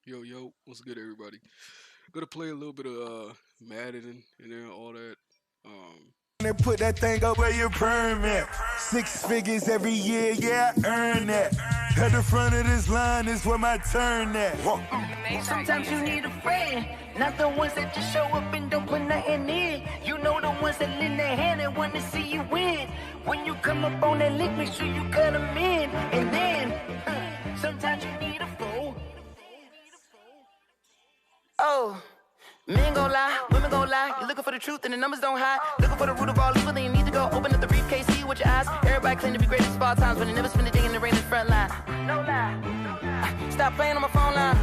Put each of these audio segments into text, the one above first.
Yo, yo, what's good, everybody? Gonna play a little bit of Madden and then all that. Um, And put that thing up where you permit. 6 figures every year, yeah, I earn that. At the front of this line is where my turn at. Sometimes you need a friend, not the ones that just show up and don't put nothing in. You know the ones that lend their hand and want to see you win. When you come up on that lick, make sure you cut them in. And then, sometimes you need a fool. Oh. Men gon' lie, women gon' lie. You're looking for the truth and the numbers don't hide. Looking for the root of all evil, then you need to go open up the briefcase, see with your eyes. Everybody claim to be greatest of all times, but they never spend a day in the rain in the front line. No lie. Stop playing on my phone line.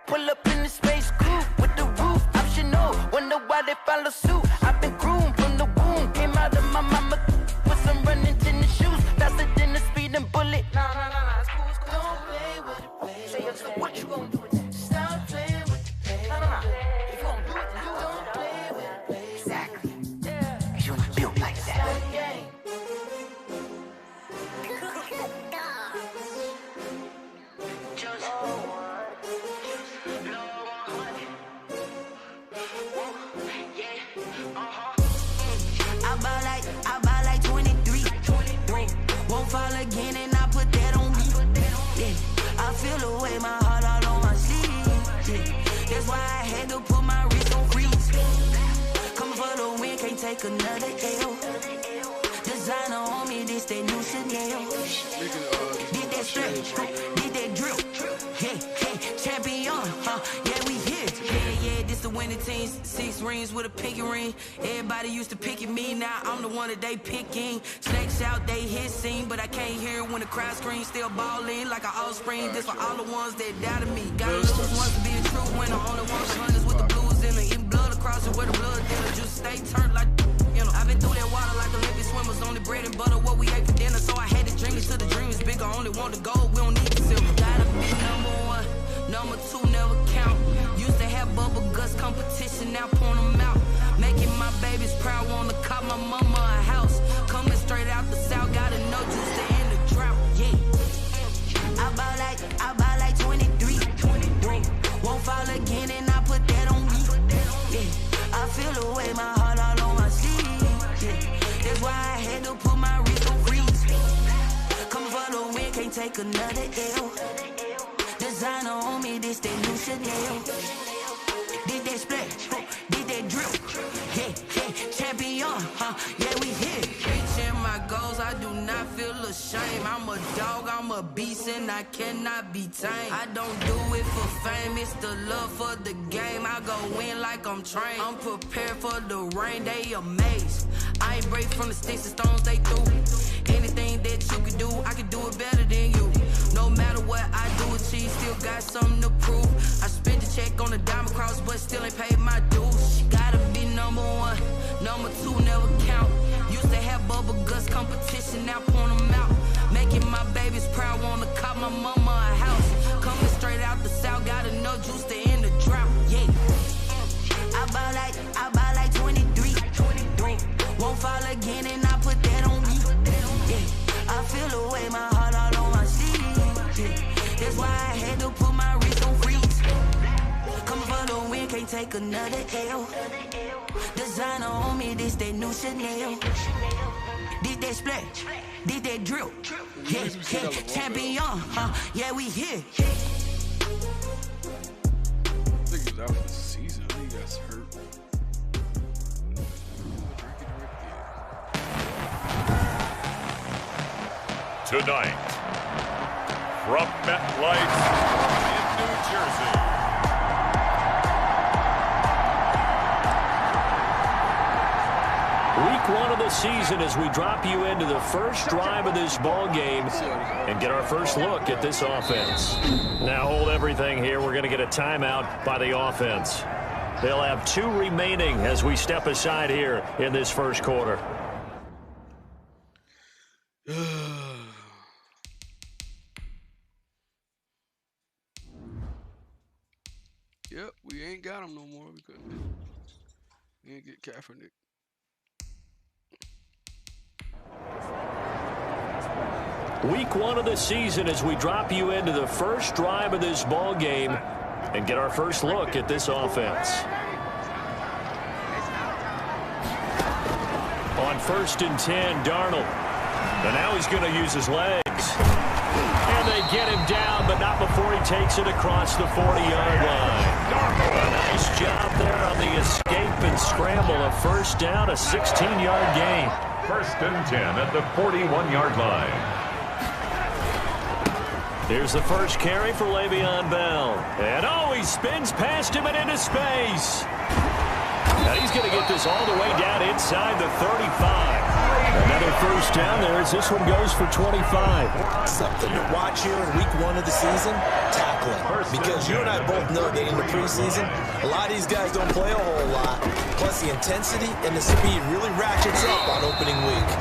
Pull up in the space coupe with the roof optional. Wonder why they follow suit. I've been groomed from the womb. Came out of my mama with some running tennis shoes. Faster than the speeding bullet. Nah, it's cool, it's cool. Don't play with it, play. Say, so what you gon' do with it? Stop playing with it. If you gon' do it, then don't play with it, play. Exactly. Yeah. Cause you're not built like that. I buy like 23. Won't fall again and I put that on me. Yeah. I feel the way my heart all on my sleeve. Yeah. That's why I had to put my wrist on freeze. Coming for the win, can't take another L. Designer on me, this that new Chanel. Did that stretch, did that drill. Yeah, champion, yeah, we here. Yeah, this the winning team. 6 rings with a pinky ring. Everybody used to pick at me, now I'm the one that they picking. Snakes out, they hit scene, but I can't hear it when the crowd screams. Still ballin' like an offspring. This for all the ones that doubted me. Gotta lose once to be a true winner. Only one hunters with the blues in it. Eating blood across it where the blood dealer. Just stay turned like, you know. I've been through that water like Olympic swimmers. Only bread and butter, what we ate for dinner. So I had to dream it till the dream is bigger. Only want the gold, we don't need the silver. Gotta be number one, number two never count. Used to have bubble guts competition, now point them out. Making my babies proud, wanna cop my mama a house. Coming straight out the south, gotta know just to end the drought. Yeah. I buy like 23. Won't fall again and I put that on me. Yeah. I feel the way my heart all on my sleeve. Yeah. That's why I had to put my wrist on freeze. Coming for the win, can't take another L. Designer on me, this that new Chanel. Did that splash, did that drill. Yeah, champion, yeah, we here. Reaching my goals, I do not feel ashamed. I'm a dog, I'm a beast, and I cannot be tamed. I don't do it for fame, it's the love for the game. I go in like I'm trained. I'm prepared for the rain, they amazed. I ain't brave from the sticks and stones they threw. Anything that you can do, I can do it better than you. No matter what I do, achieve, still got something to prove. I spent the check on the diamond cross, but still ain't paid my dues. Gotta be number one, number two never count. Used to have bubble guts competition, now point them out. Making my babies proud, wanna cop my mama a house. Coming straight out the south, gotta know juice to end the drought. Yeah. I buy like 23. Won't fall again and I put that on me. Yeah. I feel the way my heart all on my sleeve. Yeah. That's why I had to put my wrist on freeze. Coming for the win, can't take another L. Designer on me, this that new Chanel. Did that splash, did that drill. Yeah, champion, yeah, we here. I think he was out for the season. I think he got hurt. Tonight, from MetLife in New Jersey. Week 1 of the season as we drop you into the first drive of this ball game and get our first look at this offense. Now hold everything here. We're going to get a timeout by the offense. They'll have 2 remaining as we step aside here in this first quarter. Yep, we ain't got him no more because we ain't get Kaepernick. Week 1 of the season as we drop you into the first drive of this ball game and get our first look at this offense. On 1st and 10, Darnold. And now he's going to use his legs. And they get him down, but not before he takes it across the 40-yard line. A nice job there on the escape and scramble. A first down, a 16-yard gain. 1st and 10 at the 41-yard line. Here's the first carry for Le'Veon Bell. And he spins past him and into space. Now he's going to get this all the way down inside the 35. Another first down there as this one goes for 25. Something to watch here in week 1 of the season, tackling. Because you and I both know that in the preseason, a lot of these guys don't play a whole lot. Plus the intensity and the speed really ratchets up on opening week.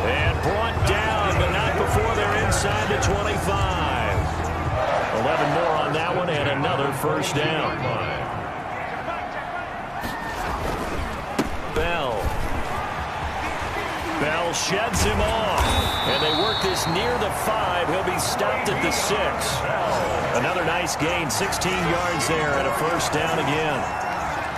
And brought down, but not before they're inside the 25. 11 more on that one and another first down. Bell sheds him off. And they work this near the 5. He'll be stopped at the 6. Another nice gain, 16 yards there and a first down again.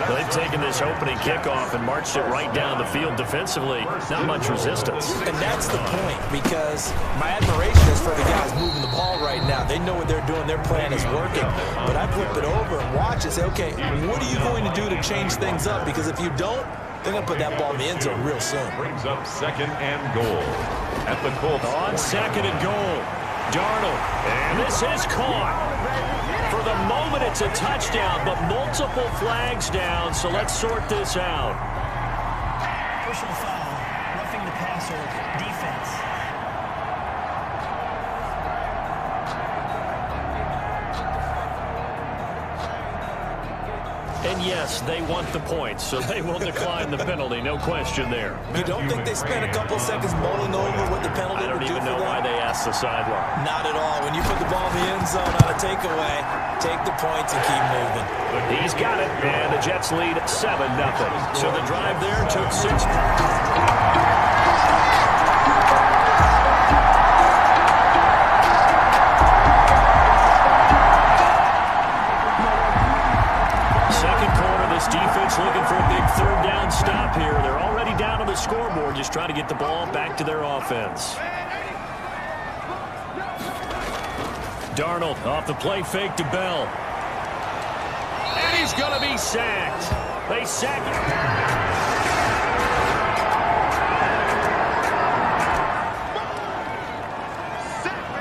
They've taken this opening kickoff and marched it right down the field defensively. Not much resistance. And that's the point, because my admiration is for the guys moving the ball right now. They know what they're doing. Their plan is working. But I flip it over and watch and say, okay, what are you going to do to change things up? Because if you don't, they're going to put that ball in the end zone real soon. Brings up 2nd and goal at the Colts. On 2nd and goal, Darnold. And this is caught. For the moment, it's a touchdown, but multiple flags down, so let's sort this out. Personal foul, roughing the passer, defense. And yes, they want the points, so they will decline the penalty, no question there. You don't think they spent a couple seconds mulling over what the penalty would do for them? I don't even know why they asked the sideline. Not at all. When you put the ball in the end zone on a takeaway, take the points and keep moving. He's got it, and the Jets lead 7-0. So the drive there took 6. Looking for a big 3rd down stop here. They're already down on the scoreboard, just trying to get the ball back to their offense. Darnold off the play fake to Bell. And he's going to be sacked. They sack him.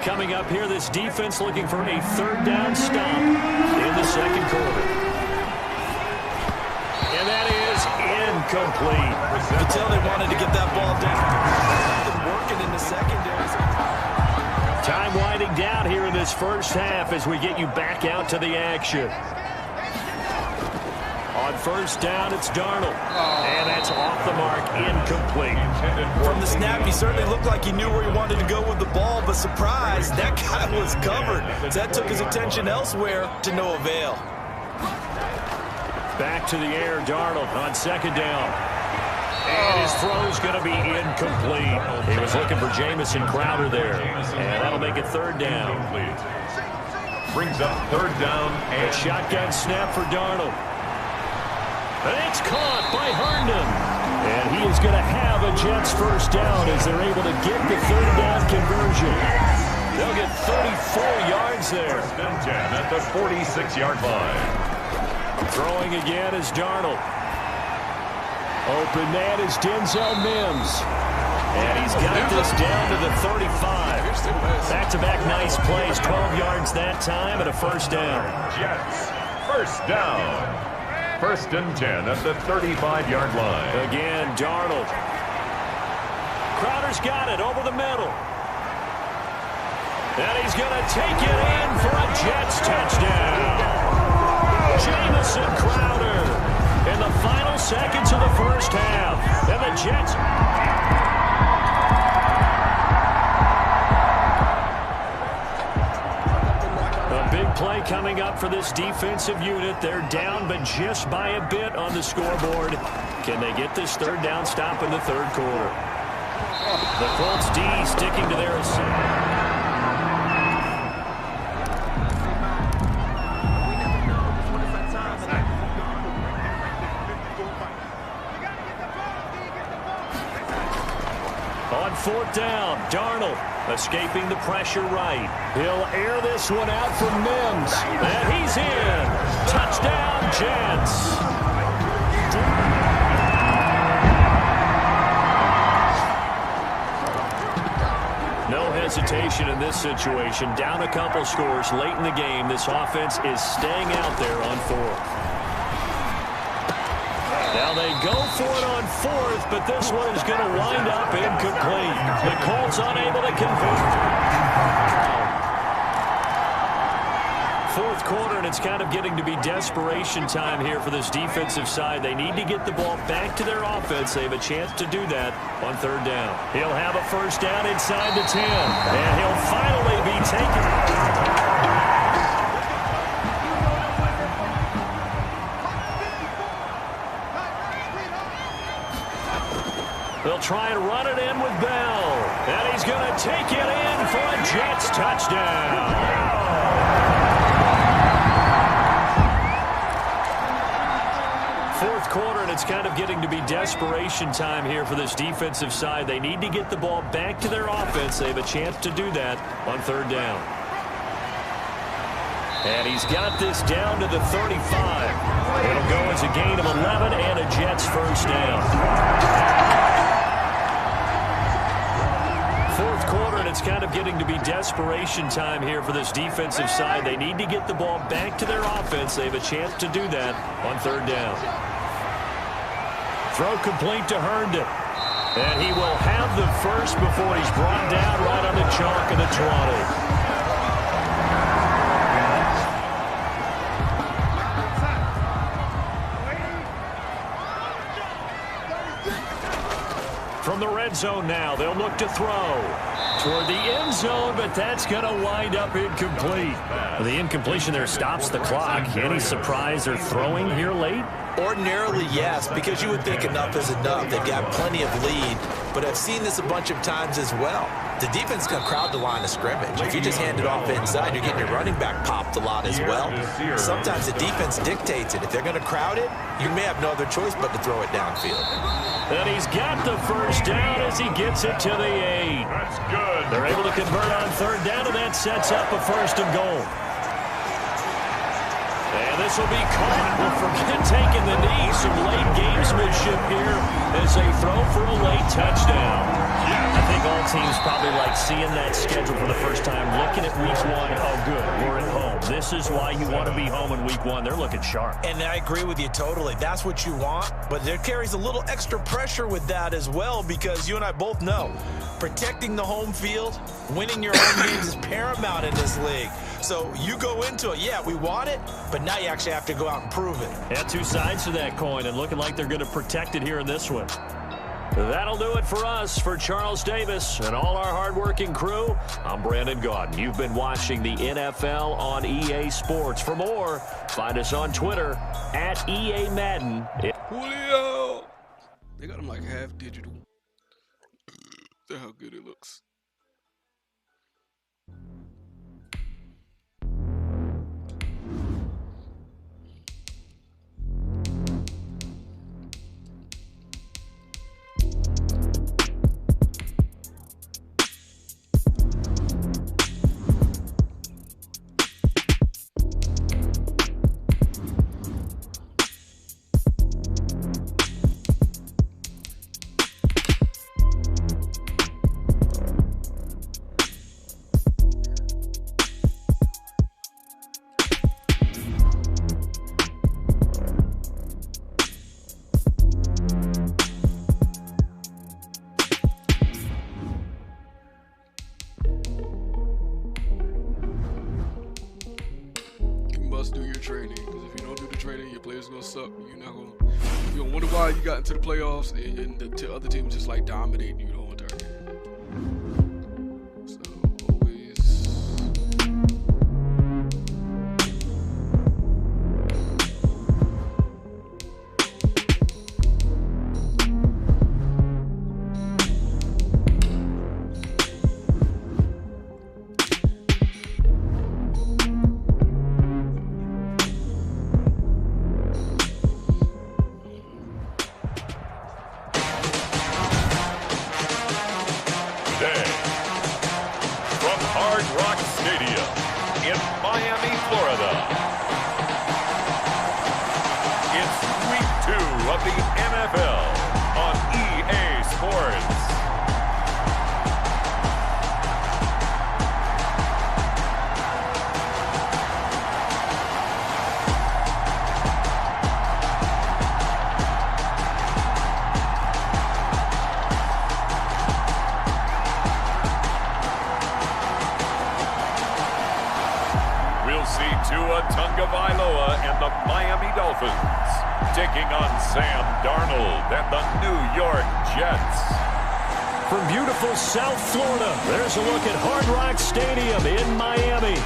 Coming up here, this defense looking for a 3rd down stop in the 2nd quarter. And that is incomplete. You could tell they wanted to get that ball down. Working in the secondary. Time winding down here in this first half as we get you back out to the action. On 1st down, it's Darnold. And that's off the mark, incomplete. From the snap, he certainly looked like he knew where he wanted to go with the ball, but surprise, that guy was covered. So that took his attention elsewhere to no avail. Back to the air, Darnold on 2nd down. And his throw's going to be incomplete. He was looking for Jamison Crowder there. And that'll make it 3rd down. Brings up 3rd down and a shotgun snap for Darnold. And it's caught by Herndon. And he is going to have a Jets first down as they're able to get the 3rd down conversion. They'll get 34 yards there. 1st and 10 at the 46-yard line. Throwing again is Darnold. Open man is Denzel Mims. And he's got this down to the 35. Back-to-back nice plays. 12 yards that time and a first down. Jets, first down. 1st and 10 at the 35-yard line. Again, Darnold. Crowder's got it over the middle. And he's going to take it in for a Jets touchdown. Jamison Crowder in the final seconds of the first half. And the Jets. A big play coming up for this defensive unit. They're down, but just by a bit on the scoreboard. Can they get this 3rd down stop in the 3rd quarter? The Colts D sticking to their assignment. Darnold escaping the pressure right. He'll air this one out for Mims. And he's in. Touchdown, Jets. No hesitation in this situation. Down a couple scores late in the game. This offense is staying out there on fourth. Now they go for it on fourth, but this one is going to wind up incomplete. The Colts unable to convert. Fourth quarter, and it's kind of getting to be desperation time here for this defensive side. They need to get the ball back to their offense. They have a chance to do that on third down. He'll have a first down inside the 10, and he'll finally be taken. They'll try and run it in with Bell. And he's going to take it in for a Jets touchdown. Fourth quarter, and it's kind of getting to be desperation time here for this defensive side. They need to get the ball back to their offense. They have a chance to do that on third down. And he's got this down to the 35. It'll go as a gain of 11 and a Jets first down. Fourth quarter, and it's kind of getting to be desperation time here for this defensive side. They need to get the ball back to their offense. They have a chance to do that on third down. Throw complete to Herndon. And he will have the first before he's brought down right on the chalk of the 20. From the red zone now, they'll look to throw toward the end zone, but that's going to wind up incomplete. The incompletion there stops the clock. Any surprise they're throwing here late? Ordinarily, yes, because you would think enough is enough. They've got plenty of lead, but I've seen this a bunch of times as well. The defense can crowd the line of scrimmage. If you just hand it off inside, you're getting your running back popped a lot as well. Sometimes the defense dictates it. If they're going to crowd it, you may have no other choice but to throw it downfield. And he's got the first down as he gets it to the 8. That's good. They're able to convert on third down, and that sets up a first and goal. And this will be caught. We'll forget taking the knee. Some late gamesmanship here as they throw for a late touchdown. I think all teams probably like seeing that schedule for the first time, looking at week one. Oh, good, we're at home. This is why you want to be home in week one. They're looking sharp. And I agree with you totally. That's what you want, but there carries a little extra pressure with that as well, because you and I both know protecting the home field, winning your home games is paramount in this league. So you go into it, yeah, we want it, but now you actually have to go out and prove it. Yeah, two sides to that coin, and looking like they're going to protect it here in this one. That'll do it for us. For Charles Davis and all our hardworking crew, I'm Brandon Gaudin. You've been watching the NFL on EA Sports. For more, find us on Twitter at EA Madden. Julio! They got him like half digital. That's how good it looks. Do your training, because if you don't do the training, your players gonna suck. You're gonna wonder why you got into the playoffs and the other team just like dominating you the whole entire game. So always. Day. Miami, Florida. It's week 2 of the NFL on EA Sports. Tua Tagovailoa and the Miami Dolphins taking on Sam Darnold and the New York Jets. From beautiful South Florida, there's a look at Hard Rock Stadium in Miami.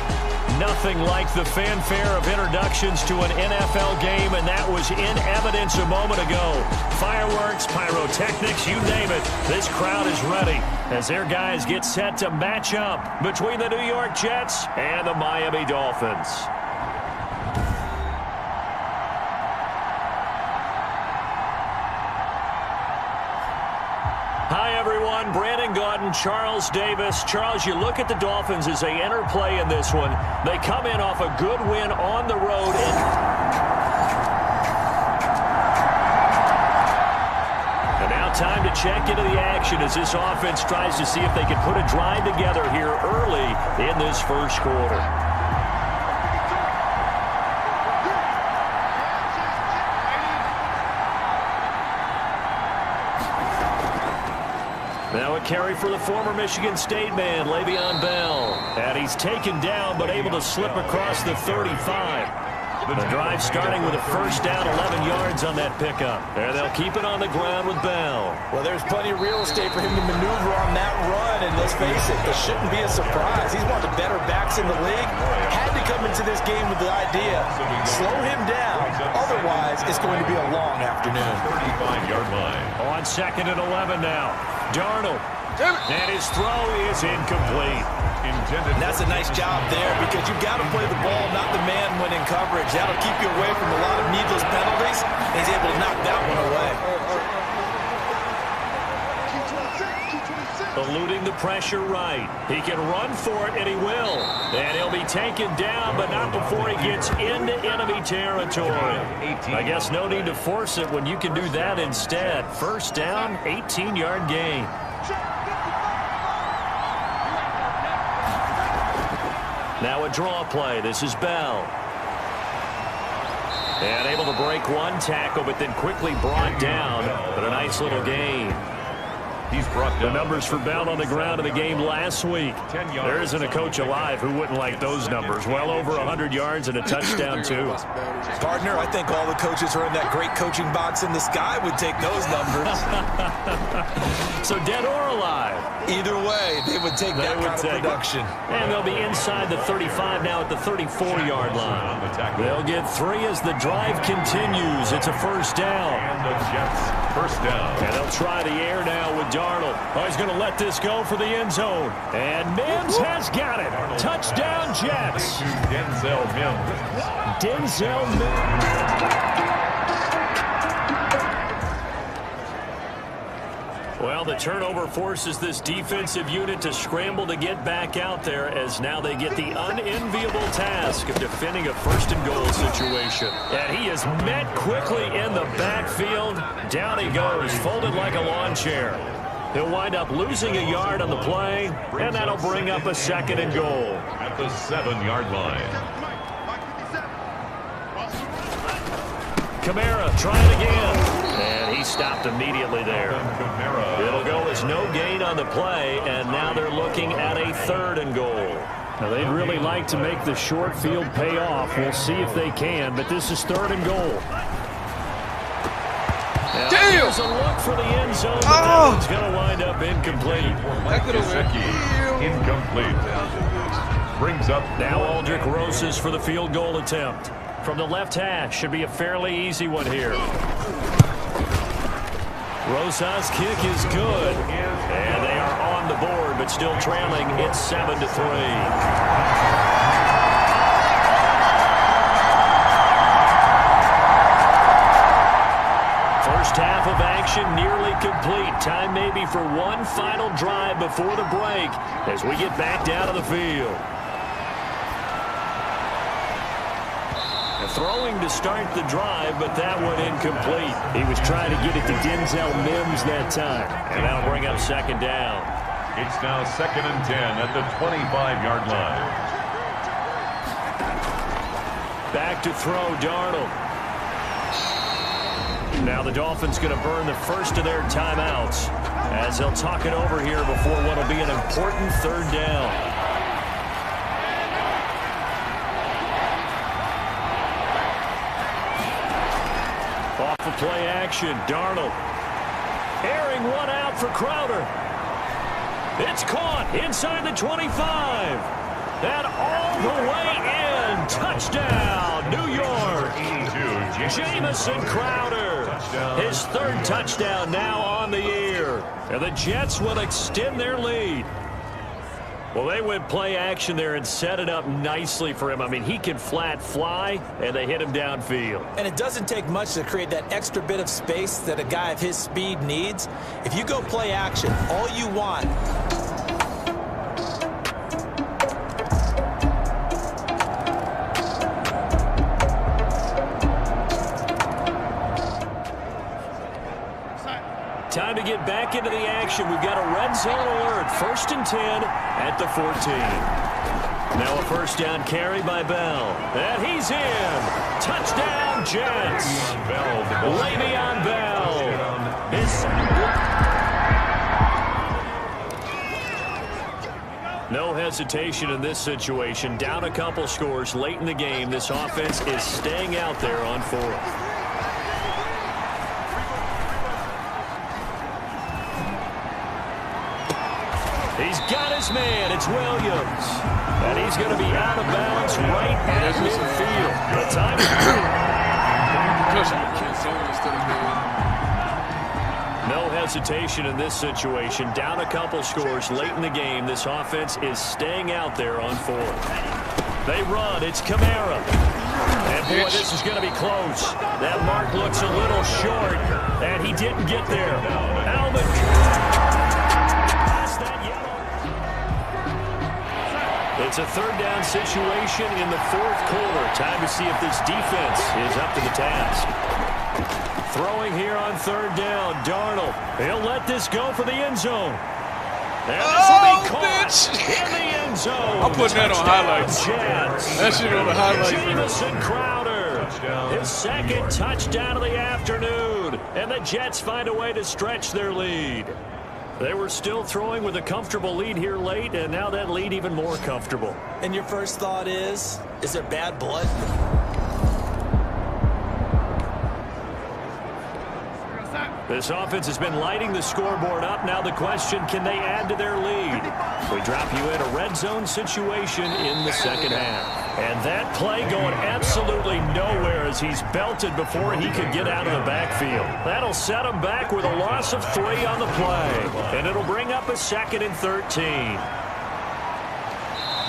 Nothing like the fanfare of introductions to an NFL game, and that was in evidence a moment ago. Fireworks, pyrotechnics, you name it. This crowd is ready as their guys get set to match up between the New York Jets and the Miami Dolphins. Hi, everyone. Brandon Gaudin, Charles Davis. Charles, you look at the Dolphins as they enter play in this one. They come in off a good win on the road. And now time to check into the action as this offense tries to see if they can put a drive together here early in this first quarter. Now a carry for the former Michigan State man, Le'Veon Bell. And he's taken down but able to slip across the 35. The drive starting with a first down, 11 yards on that pickup. And they'll keep it on the ground with Bell. Well, there's plenty of real estate for him to maneuver on that run. And let's face it, this shouldn't be a surprise. He's one of the better backs in the league. Had to come into this game with the idea, slow him down. Otherwise, it's going to be a long afternoon. 35-yard line. On 2nd and 11 now. Darnold. And his throw is incomplete. And that's a nice job there because you've got to play the ball, not the man when in coverage. That'll keep you away from a lot of needless penalties. And he's able to knock that one away. Eluding the pressure right. He can run for it, and he will. And he'll be taken down, but not before he gets into enemy territory. I guess no need to force it when you can do that instead. First down, 18-yard gain. Now a draw play. This is Bell. And able to break one tackle, but then quickly brought down. But a nice little gain. He's brought down. The numbers for Bell on the ground in the game last week. There isn't a coach alive who wouldn't like those numbers. Well over 100 yards and a touchdown, too. Partner, I think all the coaches who are in that great coaching box in the sky would take those numbers. So dead or alive? Either way, they would take that kind of production. And they'll be inside the 35 now at the 34-yard line. They'll get 3 as the drive continues. It's a first down. And the Jets, first down. And they'll try the air now with Darnold. Oh, he's going to let this go for the end zone. And Mims has got it. Touchdown, Jets. Denzel Mims. Denzel Mims. Well, the turnover forces this defensive unit to scramble to get back out there as now they get the unenviable task of defending a first-and-goal situation. And he is met quickly in the backfield. Down he goes, folded like a lawn chair. He'll wind up losing a yard on the play, and that'll bring up a 2nd and goal. At the 7-yard line. Kamara trying again. And he stopped immediately there. It'll go as no gain on the play, and now they're looking at a 3rd and goal. Now, they'd really like to make the short field pay off. We'll see if they can, but this is 3rd and goal. Now, there's a look for the end zone, but that one's going to wind up incomplete. Incomplete. Brings up now Aldrick Rosas for the field goal attempt. From the left hash, should be a fairly easy one here. Rosas' kick is good. And they are on the board, but still trailing. It's 7-3. First half of action nearly complete. Time maybe for one final drive before the break as we get back down to the field. Throwing to start the drive, but that one incomplete. He was trying to get it to Denzel Mims that time, and that'll bring up second down. It's now 2nd and 10 at the 25-yard line. Back to throw, Darnold. Now the Dolphins going to burn the first of their timeouts as they'll talk it over here before what will be an important third down. Off of play action, Darnold. Airing one out for Crowder. It's caught inside the 25. And all the way in. Touchdown, New York. Jamison Crowder. His third touchdown now on the year. And the Jets will extend their lead. Well, they went play action there and set it up nicely for him. I mean, he can flat fly, and they hit him downfield. And it doesn't take much to create that extra bit of space that a guy of his speed needs. If you go play action, all you want. Time to get back into the action. We've got a red zone alert. 1st and 10 at the 14. Now a first down carry by Bell. And he's in. Touchdown, Jets. Le'Veon Bell. No hesitation in this situation. Down a couple scores late in the game. This offense is staying out there on 4th. He's got his man. It's Williams. And he's going to be out of bounds right at midfield. The time No hesitation in this situation. Down a couple scores late in the game. This offense is staying out there on 4th. They run. It's Kamara. And boy, this is going to be close. That mark looks a little short. And he didn't get there. Alvin. It's a third down situation in the 4th quarter. Time to see if this defense is up to the task. Throwing here on 3rd down, Darnold. He'll let this go for the end zone. And this will be caught in the end zone. I'm putting that on highlights. Jets. That shit on the highlights. Jamison Crowder. His second touchdown of the afternoon. And the Jets find a way to stretch their lead. They were still throwing with a comfortable lead here late, and now that lead even more comfortable. And your first thought is there bad blood? This offense has been lighting the scoreboard up. Now the question, can they add to their lead? We drop you in a red zone situation in the second half. And that play going absolutely nowhere as he's belted before he could get out of the backfield. That'll set him back with a loss of 3 on the play. And it'll bring up a 2nd and 13.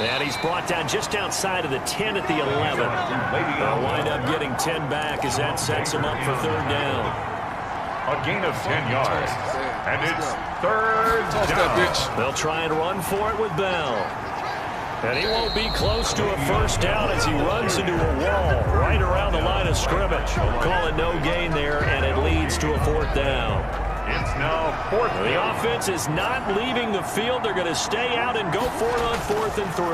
And he's brought down just outside of the 10 at the 11. They'll wind up getting 10 back as that sets him up for 3rd down. A gain of 10 yards. And it's 3rd down. They'll try and run for it with Bell. And he won't be close to a first down as he runs into a wall right around the line of scrimmage. Call it no gain there, and it leads to a 4th down. It's now 4th down. The offense is not leaving the field. They're going to stay out and go for it on 4th and 3.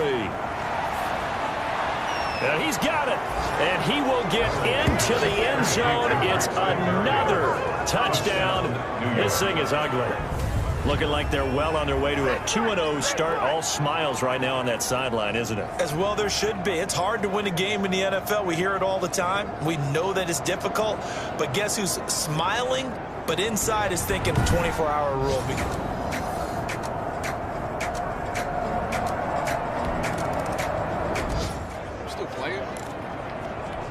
And he's got it. And he will get into the end zone. It's another touchdown. This thing is ugly. Looking like they're well on their way to a 2-0 start. All smiles right now on that sideline, isn't it? As well there should be. It's hard to win a game in the NFL. We hear it all the time. We know that it's difficult. But guess who's smiling, but inside is thinking 24-hour rule. Still playing?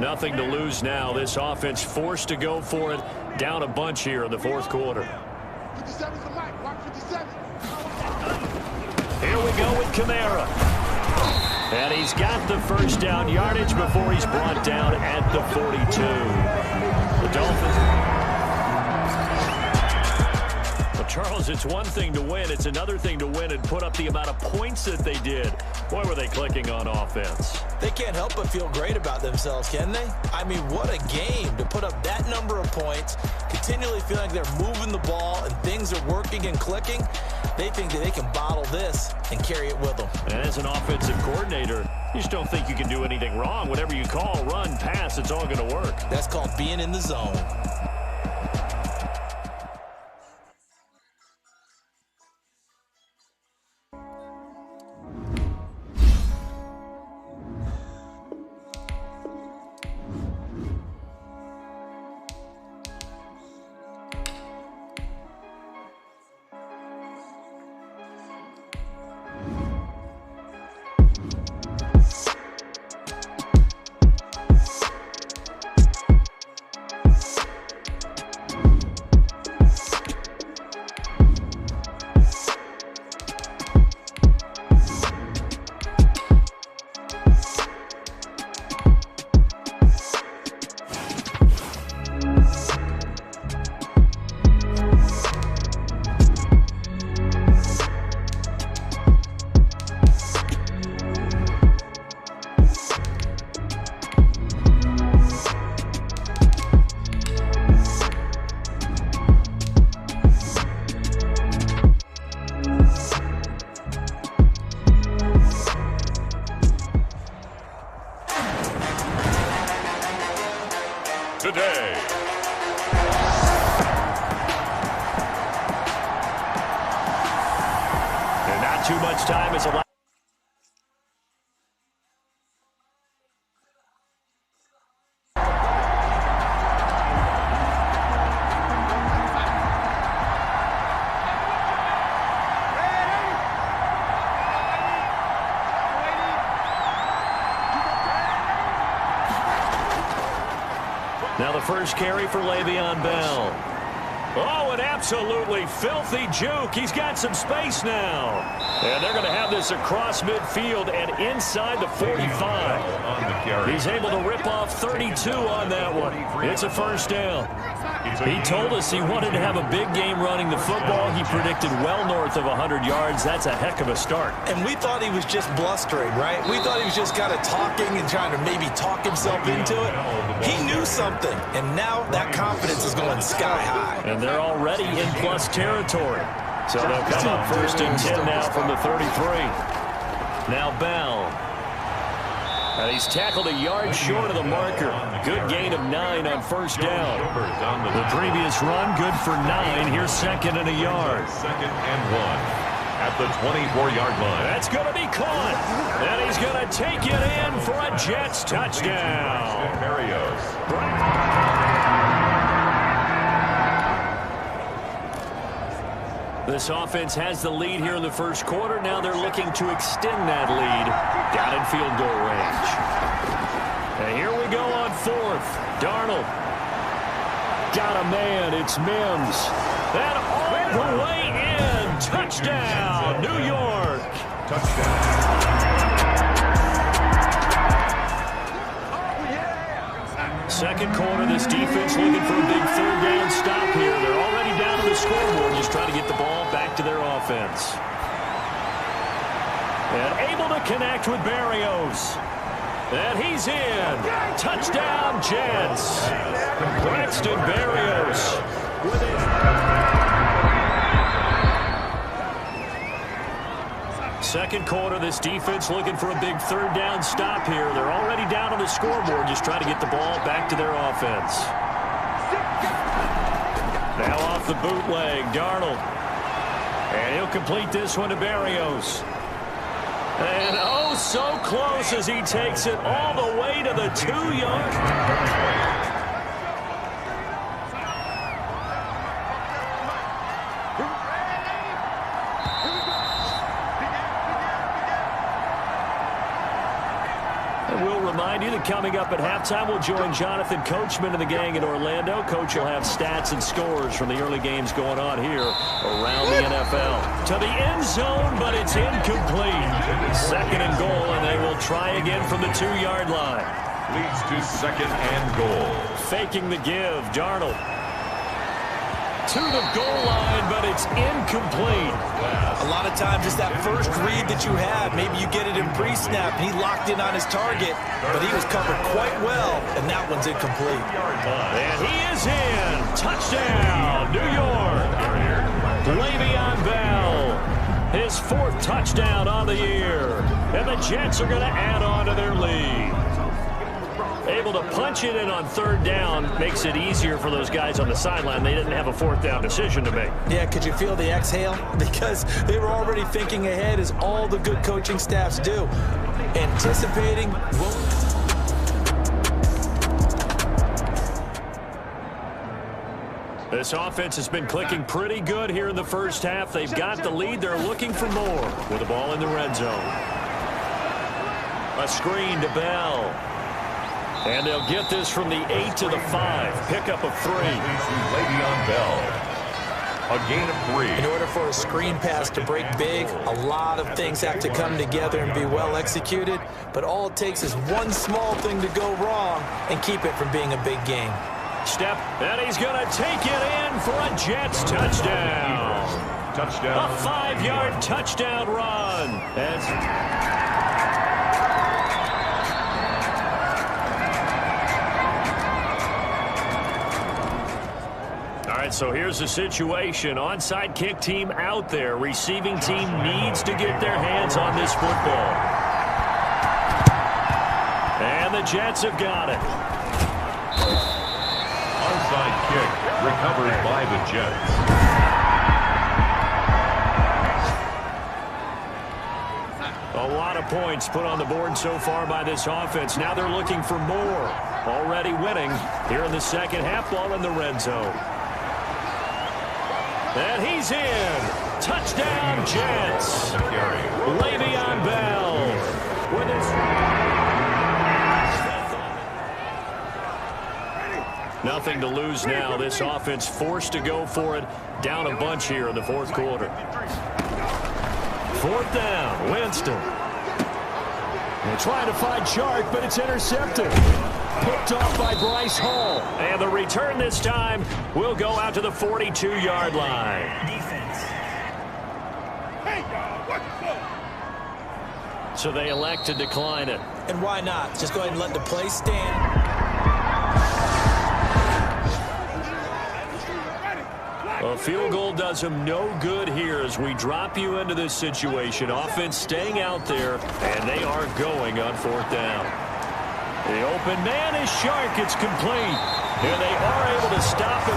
Nothing to lose now. This offense forced to go for it. Down a bunch here in the 4th quarter. Here we go with Kamara. And he's got the first down yardage before he's brought down at the 42. The Dolphins. The Charles, it's one thing to win. It's another thing to win and put up the amount of points that they did. Boy, were they clicking on offense. They can't help but feel great about themselves, can they? I mean, what a game to put up that number of points, continually feeling like they're moving the ball and things are working and clicking. They think that they can bottle this and carry it with them. And as an offensive coordinator, you just don't think you can do anything wrong. Whatever you call, run, pass, it's all going to work. That's called being in the zone. Today. And not too much time is allowed. Now the first carry for Le'Veon Bell. Oh, an absolutely filthy juke. He's got some space now. And they're going to have this across midfield and inside the 45. He's able to rip off 32 on that one. It's a first down. He told us he wanted to have a big game running the football. He predicted well north of 100 yards. That's a heck of a start. And we thought he was just blustering, right? We thought he was just kind of talking and trying to maybe talk himself into it. He knew something, and now that confidence is going sky high. And they're already in plus territory. So they'll come up first and 10 now from the 33. Now Bell. And he's tackled a yard short of the marker. Good gain of 9 on first down. The previous run, good for 9. Here's second and a yard. Second and 1 at the 24-yard line. That's going to be caught. And he's going to take it in for a Jets touchdown. This offense has the lead here in the first quarter. Now they're looking to extend that lead down in field goal range. And here we go on fourth. Darnold. Got a man. It's Mims. And all the way in. Touchdown, New York. Second quarter, this defense looking for a big third down stop here. They're already down to the scoreboard, just trying to get the ball back to their offense. And able to connect with Berrios. And he's in. Touchdown, Jets. Braxton Berrios with it. Second quarter, this defense looking for a big third down stop here. They're already down on the scoreboard, just trying to get the ball back to their offense. Now off the bootleg, Darnold. And he'll complete this one to Berrios. And oh, so close as he takes it all the way to the 2-yard. Coming up at halftime, we'll join Jonathan Coachman and the gang in Orlando. Coach will have stats and scores from the early games going on here around the NFL. To the end zone, but it's incomplete. Second and goal, and they will try again from the 2-yard line. Leads to second and goal. Faking the give, Darnold. to the goal line, but it's incomplete. A lot of times it's that first read that you have. Maybe you get it in pre-snap, and he locked in on his target, but he was covered quite well, and that one's incomplete. And he is in. Touchdown, New York. Le'Veon Bell, his 4th touchdown on the year. And the Jets are going to add on to their lead. Able to punch it in on 3rd down makes it easier for those guys on the sideline. They didn't have a 4th down decision to make. Yeah, could you feel the exhale? Because they were already thinking ahead, as all the good coaching staffs do. Anticipating. This offense has been clicking pretty good here in the first half. They've got the lead. They're looking for more with the ball in the red zone. A screen to Bell. And they'll get this from the 8 to the 5. Pickup of 3. Le'Veon Bell. A gain of 3. In order for a screen pass to break big, a lot of things have to come together and be well executed. But all it takes is one small thing to go wrong and keep it from being a big game. Step, and he's going to take it in for a Jets touchdown. Touchdown. A 5-yard touchdown run. All right, so here's the situation. Onside kick team out there. Receiving team needs to get their hands on this football. And the Jets have got it. Onside kick recovered by the Jets. A lot of points put on the board so far by this offense. Now they're looking for more. Already winning here in the second half. Ball in the red zone. And he's in. Touchdown, Jets. Le'Veon Bell with his... Nothing to lose now. This offense forced to go for it. Down a bunch here in the 4th quarter. 4th down, Winston. They're trying to find Chark, but it's intercepted. Picked off by Bryce Hall. And the return this time will go out to the 42-yard line. Defense. So they elect to decline it. And why not? Just go ahead and let the play stand. A field goal does them no good here as we drop you into this situation. Offense staying out there, and they are going on 4th down. The open man is Chark. It's complete. And they are able to stop him.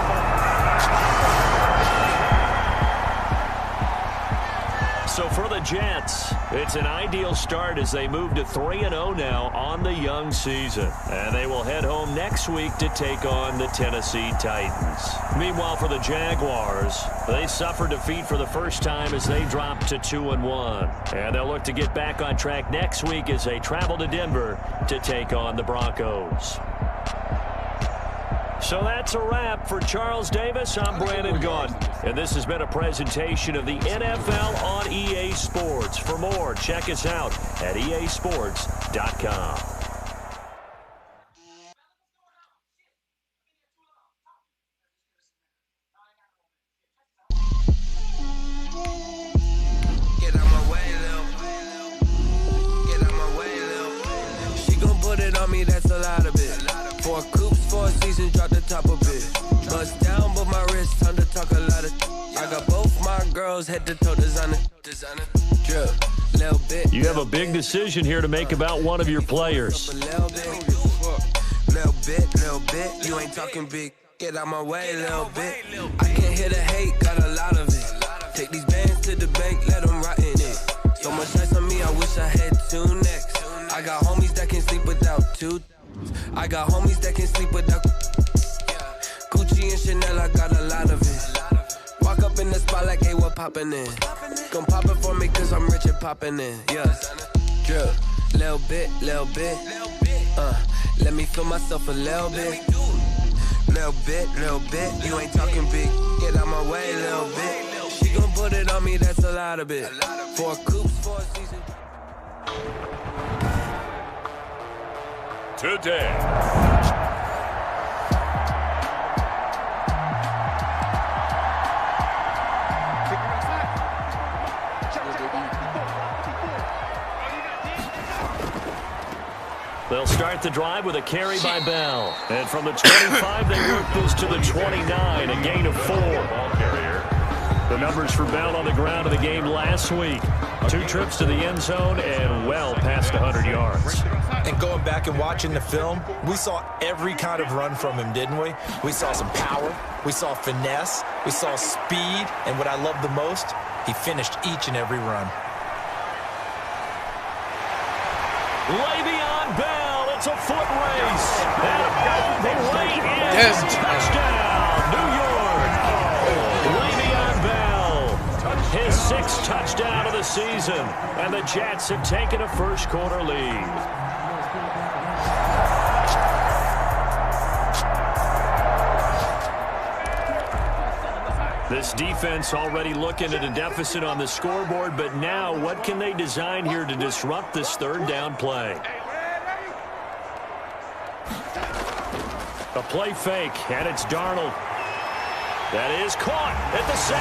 So for the Jets, it's an ideal start as they move to 3-0 now on the young season. And they will head home next week to take on the Tennessee Titans. Meanwhile, for the Jaguars, they suffered defeat for the first time as they dropped to 2-1. And they'll look to get back on track next week as they travel to Denver to take on the Broncos. So that's a wrap for Charles Davis. I'm Brandon Gaudin, and this has been a presentation of the NFL on EA Sports. For more, check us out at easports.com. Get out my way, Lil. Get out my way, Lil. She gon' put it on me, that's a lot of it. 4 coops, 4 seasons, drop the top of it. Bust down, but my wrist, time to talk a lot of. I got both my girls head to toe designer. Drip, little bit. You have a big decision here to make about one of your players. Little bit, you ain't talking big. Get out my way, little bit. I can't hear the hate, got a lot of it. Take these bands to the bank, let them rot in it. So much ice on me, I wish I had 2 necks. I got homies that can sleep without 2. I got homies that can sleep without Gucci and Chanel, I got a lot of it. Walk up in the spot like, hey, what poppin' in? Gon' pop it for me cause I'm rich and poppin' in. Yeah, drip, little bit. Let me feel myself a little bit. Little bit, you ain't talking big. Get out my way, little bit. She gon' put it on me, that's a lot of it. 4 coops, 4 seasons. Today. They'll start the drive with a carry by Bell. And from the 25, they work this to the 29, a gain of 4. Ball carrier. The numbers for Bell on the ground in the game last week. 2 trips to the end zone and well past 100 yards. And going back and watching the film, we saw every kind of run from him, didn't we? We saw some power, we saw finesse, we saw speed, and what I love the most, he finished each and every run. Le'Veon Bell, it's a foot race. And all the way in. Yes. Touchdown, New York. Le'Veon Bell, his 6th touchdown of the season. And the Jets have taken a first-quarter lead. This defense already looking at a deficit on the scoreboard, but now what can they design here to disrupt this 3rd down play? A play fake, and it's Darnold. That is caught at the 7.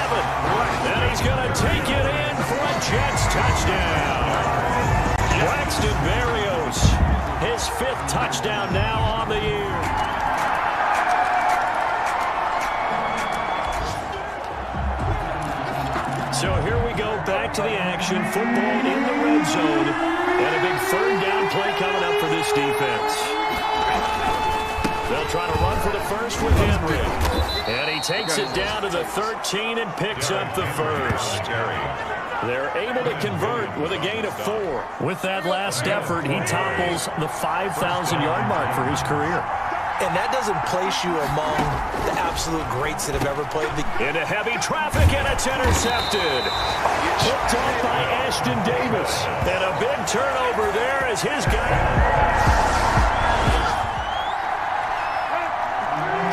And he's going to take it in for a Jets touchdown. Braxton Berrios, his 5th touchdown now on the year. So here we go, back to the action. Football in the red zone. And a big 3rd down play coming up for this defense. They'll try to run for the first with Henry. And he takes it down to the 13 and picks up the first. They're able to convert with a gain of 4. With that last effort, he topples the 5,000-yard mark for his career. And that doesn't place you among the absolute greats that have ever played the game. Into heavy traffic, and it's intercepted. Picked off by Ashton Davis. And a big turnover there as his guy.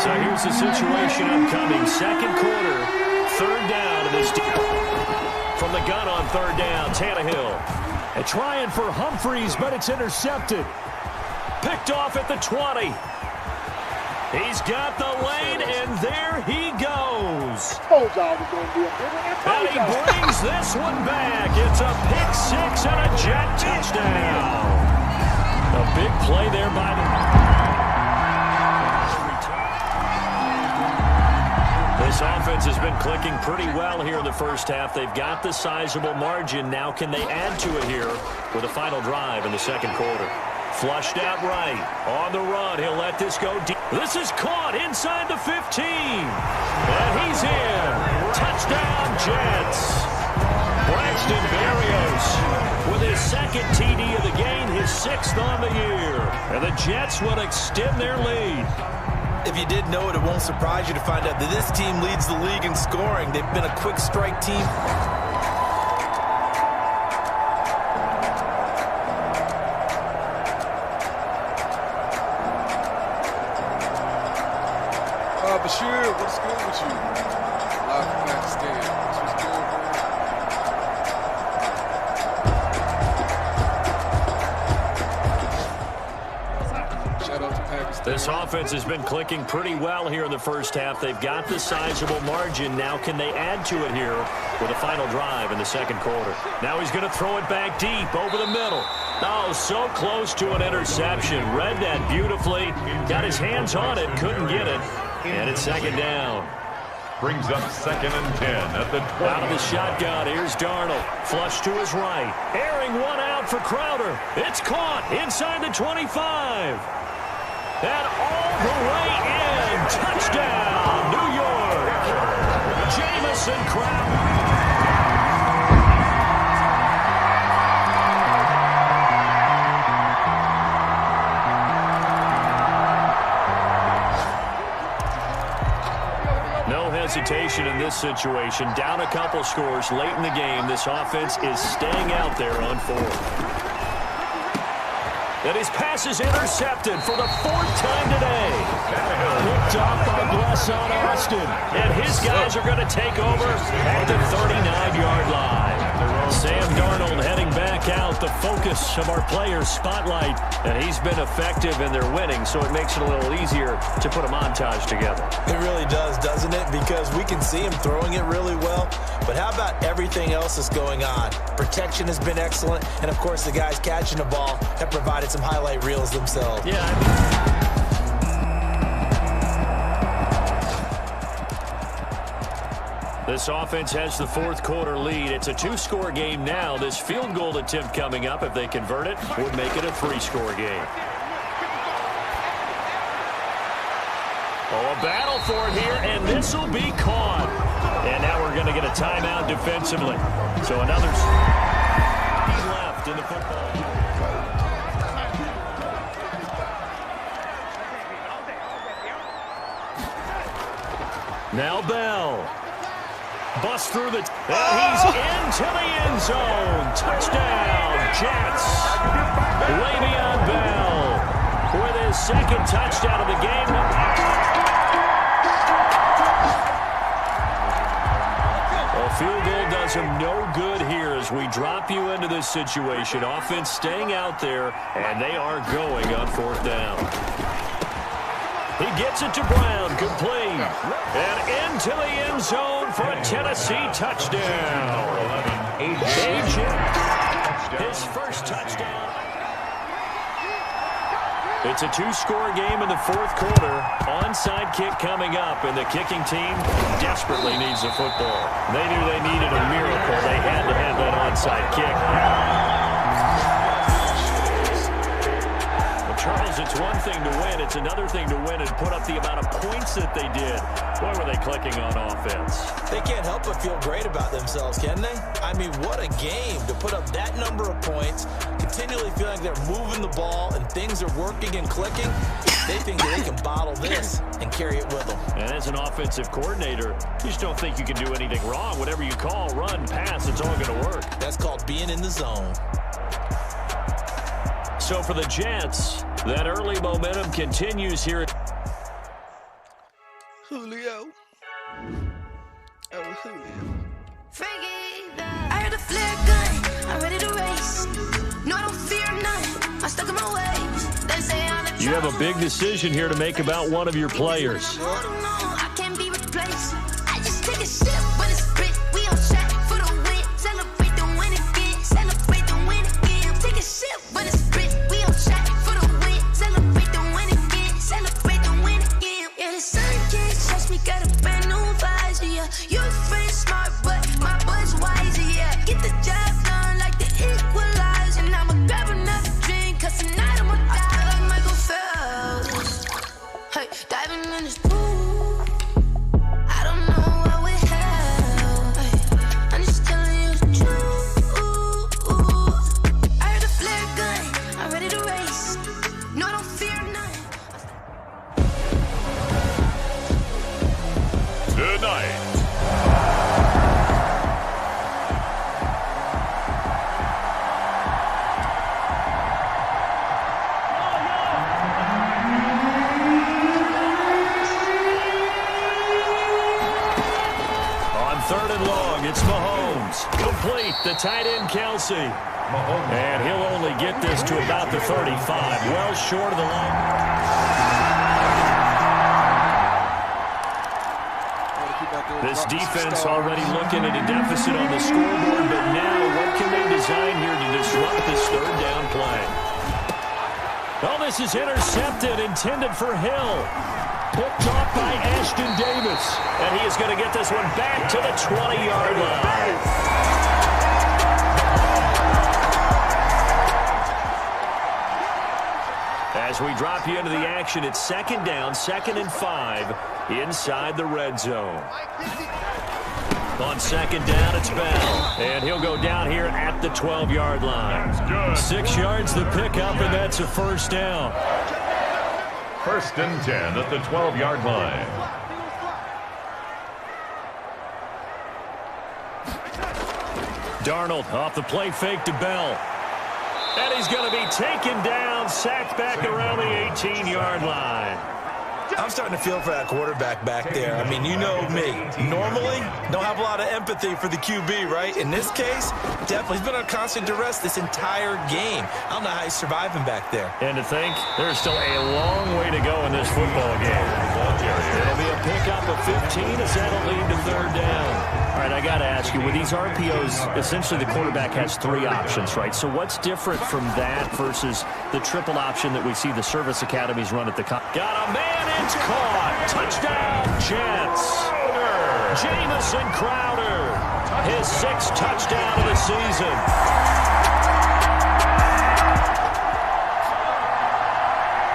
So here's the situation upcoming. 2nd quarter, 3rd down to this team. From the gun on 3rd down, Tannehill. And trying for Humphreys, but it's intercepted. Picked off at the 20. He's got the lane, and there he goes. And he brings this one back. It's a pick 6 and a Jet touchdown. A big play there by the... This offense has been clicking pretty well here in the first half. They've got the sizable margin. Now can they add to it here with a final drive in the 2nd quarter? Flushed out right. On the run. He'll let this go deep. This is caught inside the 15. And he's in. Touchdown, Jets. Braxton Berrios with his 2nd TD of the game, his 6th on the year. And the Jets will extend their lead. If you didn't know it, it won't surprise you to find out that this team leads the league in scoring. They've been a quick strike team. Bashir, what's good with you? Live from Pakistan. What's good, man? Shout out to Pakistan. This offense has been clicking pretty well here in the first half. They've got the sizable margin. Now can they add to it here with a final drive in the 2nd quarter? Now he's going to throw it back deep over the middle. Oh, so close to an interception. Read that beautifully. Got his hands on it. Couldn't get it. And it's 2nd down. Brings up 2nd and 10 at the 20. Out of the shotgun, here's Darnold. Flush to his right. Airing one out for Crowder. It's caught inside the 25. And all the way in. Touchdown, New York. Jamison Crowder. Hesitation in this situation. Down a couple scores late in the game. This offense is staying out there on 4th. And his pass is intercepted for the 4th time today. Picked off by Blesson Austin. And his guys are going to take over at the 39-yard line. Sam Darnold heading back out, the focus of our players' spotlight, and he's been effective and they're winning, so it makes it a little easier to put a montage together. It really does, doesn't it? Because we can see him throwing it really well, but how about everything else that's going on? Protection has been excellent, and of course the guys catching the ball have provided some highlight reels themselves. Yeah, this offense has the fourth quarter lead. It's a two-score game now. This field goal attempt coming up, if they convert it, would make it a three-score game. Oh, a battle for it here, and this will be caught. And now we're going to get a timeout defensively. So another left in the football. Now Bell. Bust through the... And he's into the end zone. Touchdown, Jets. Le'Veon Bell with his second touchdown of the game. A field goal does him no good here as we drop you into this situation. Offense staying out there, and they are going on fourth down. He gets it to Brown, complete, and into the end zone for a Tennessee touchdown. A.J. his first touchdown. It's a two-score game in the fourth quarter. Onside kick coming up, and the kicking team desperately needs the football. They knew they needed a miracle. They had to have that onside kick. Charles, it's one thing to win. It's another thing to win and put up the amount of points that they did. Boy, were they clicking on offense. They can't help but feel great about themselves, can they? I mean, what a game to put up that number of points, continually feeling like they're moving the ball and things are working and clicking. They think that they can bottle this and carry it with them. And as an offensive coordinator, you just don't think you can do anything wrong. Whatever you call, run, pass, it's all going to work. That's called being in the zone. So for the Jets, that early momentum continues here. Julio. Oh, Julio. I heard a flare gun. I'm ready to race. No, I don't fear none. I'm stuck in my ways. They say I'm a You have a big decision here to make about one of your players. I can't be replaced. I just take a sip when it's spit. We on track for the win. Celebrate the win again. Celebrate the win again. Take a sip when it's spit. We on track for the win. Celebrate the win again. Celebrate the win again. Yeah, the sun can't touch me. Got a brand new visor. Yeah, your friend smart, but my boy's wiser. Yeah, get the job done like the equalizer. And I'ma grab another drink, 'cause tonight I'ma die like Michael Phelps. Hey, diving in this pool. I don't know what we have. Hey, I'm just telling you the truth. I heard a flare gun. I'm ready to race. No, I don't fear none. Tonight, On third and long, it's Mahomes. Complete, the tight end Kelsey. And he'll only get this to about the 35. Well short of the line. This defense already looking at a deficit on the scoreboard, but now what can they design here to disrupt this third down play? Oh, this is intercepted, intended for Hill. Picked off by Ashton Davis. And he is going to get this one back to the 20-yard line. As we drop you into the action, it's second down, 2nd and 5, inside the red zone. On second down, it's Bell. And he'll go down here at the 12-yard line. 6 yards the pickup, and that's a first down. 1st and 10 at the 12-yard line. Darnold off the play fake to Bell. And he's going to be taken down, sacked back around the 18-yard line. I'm starting to feel for that quarterback back there. I mean, you know me. Normally, don't have a lot of empathy for the QB, right? In this case, definitely. He's been on constant duress this entire game. I don't know how he's surviving back there. And to think, there's still a long way to go in this football game. It'll be a pickup of 15 as that'll lead to third down. All right, I got to ask you, with these RPOs, essentially the quarterback has 3 options, right? So what's different from that versus the triple option that we see the service academies run at the college? Got a man, it's caught. Touchdown, Jets. Jamison Crowder, his 6th touchdown of the season.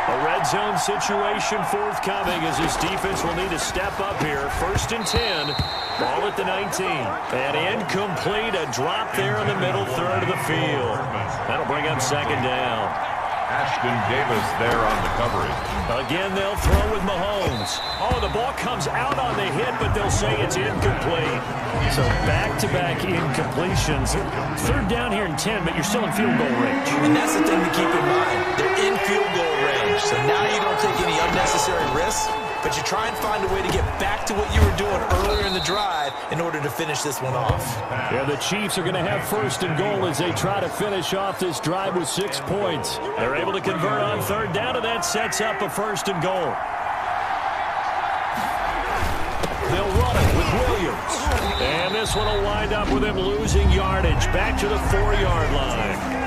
A red zone situation forthcoming as his defense will need to step up here. 1st and 10. Ball at the 19. And incomplete. A drop there in the middle third of the field. That'll bring up 2nd down. Ashton Davis there on the coverage. Again, they'll throw with Mahomes. Oh, the ball comes out on the hit, but they'll say it's incomplete. So back-to-back incompletions. 3rd down here and 10, but you're still in field goal range. And that's the thing to keep in mind. They're in field goal range. So now you don't take any unnecessary risks, but you try and find a way to get back to what you were doing earlier in the drive in order to finish this one off. Yeah, the Chiefs are going to have 1st and goal as they try to finish off this drive with 6 points. They're able to convert on 3rd down, and that sets up a 1st and goal. They'll run it with Williams. And this one will wind up with him losing yardage back to the 4-yard line.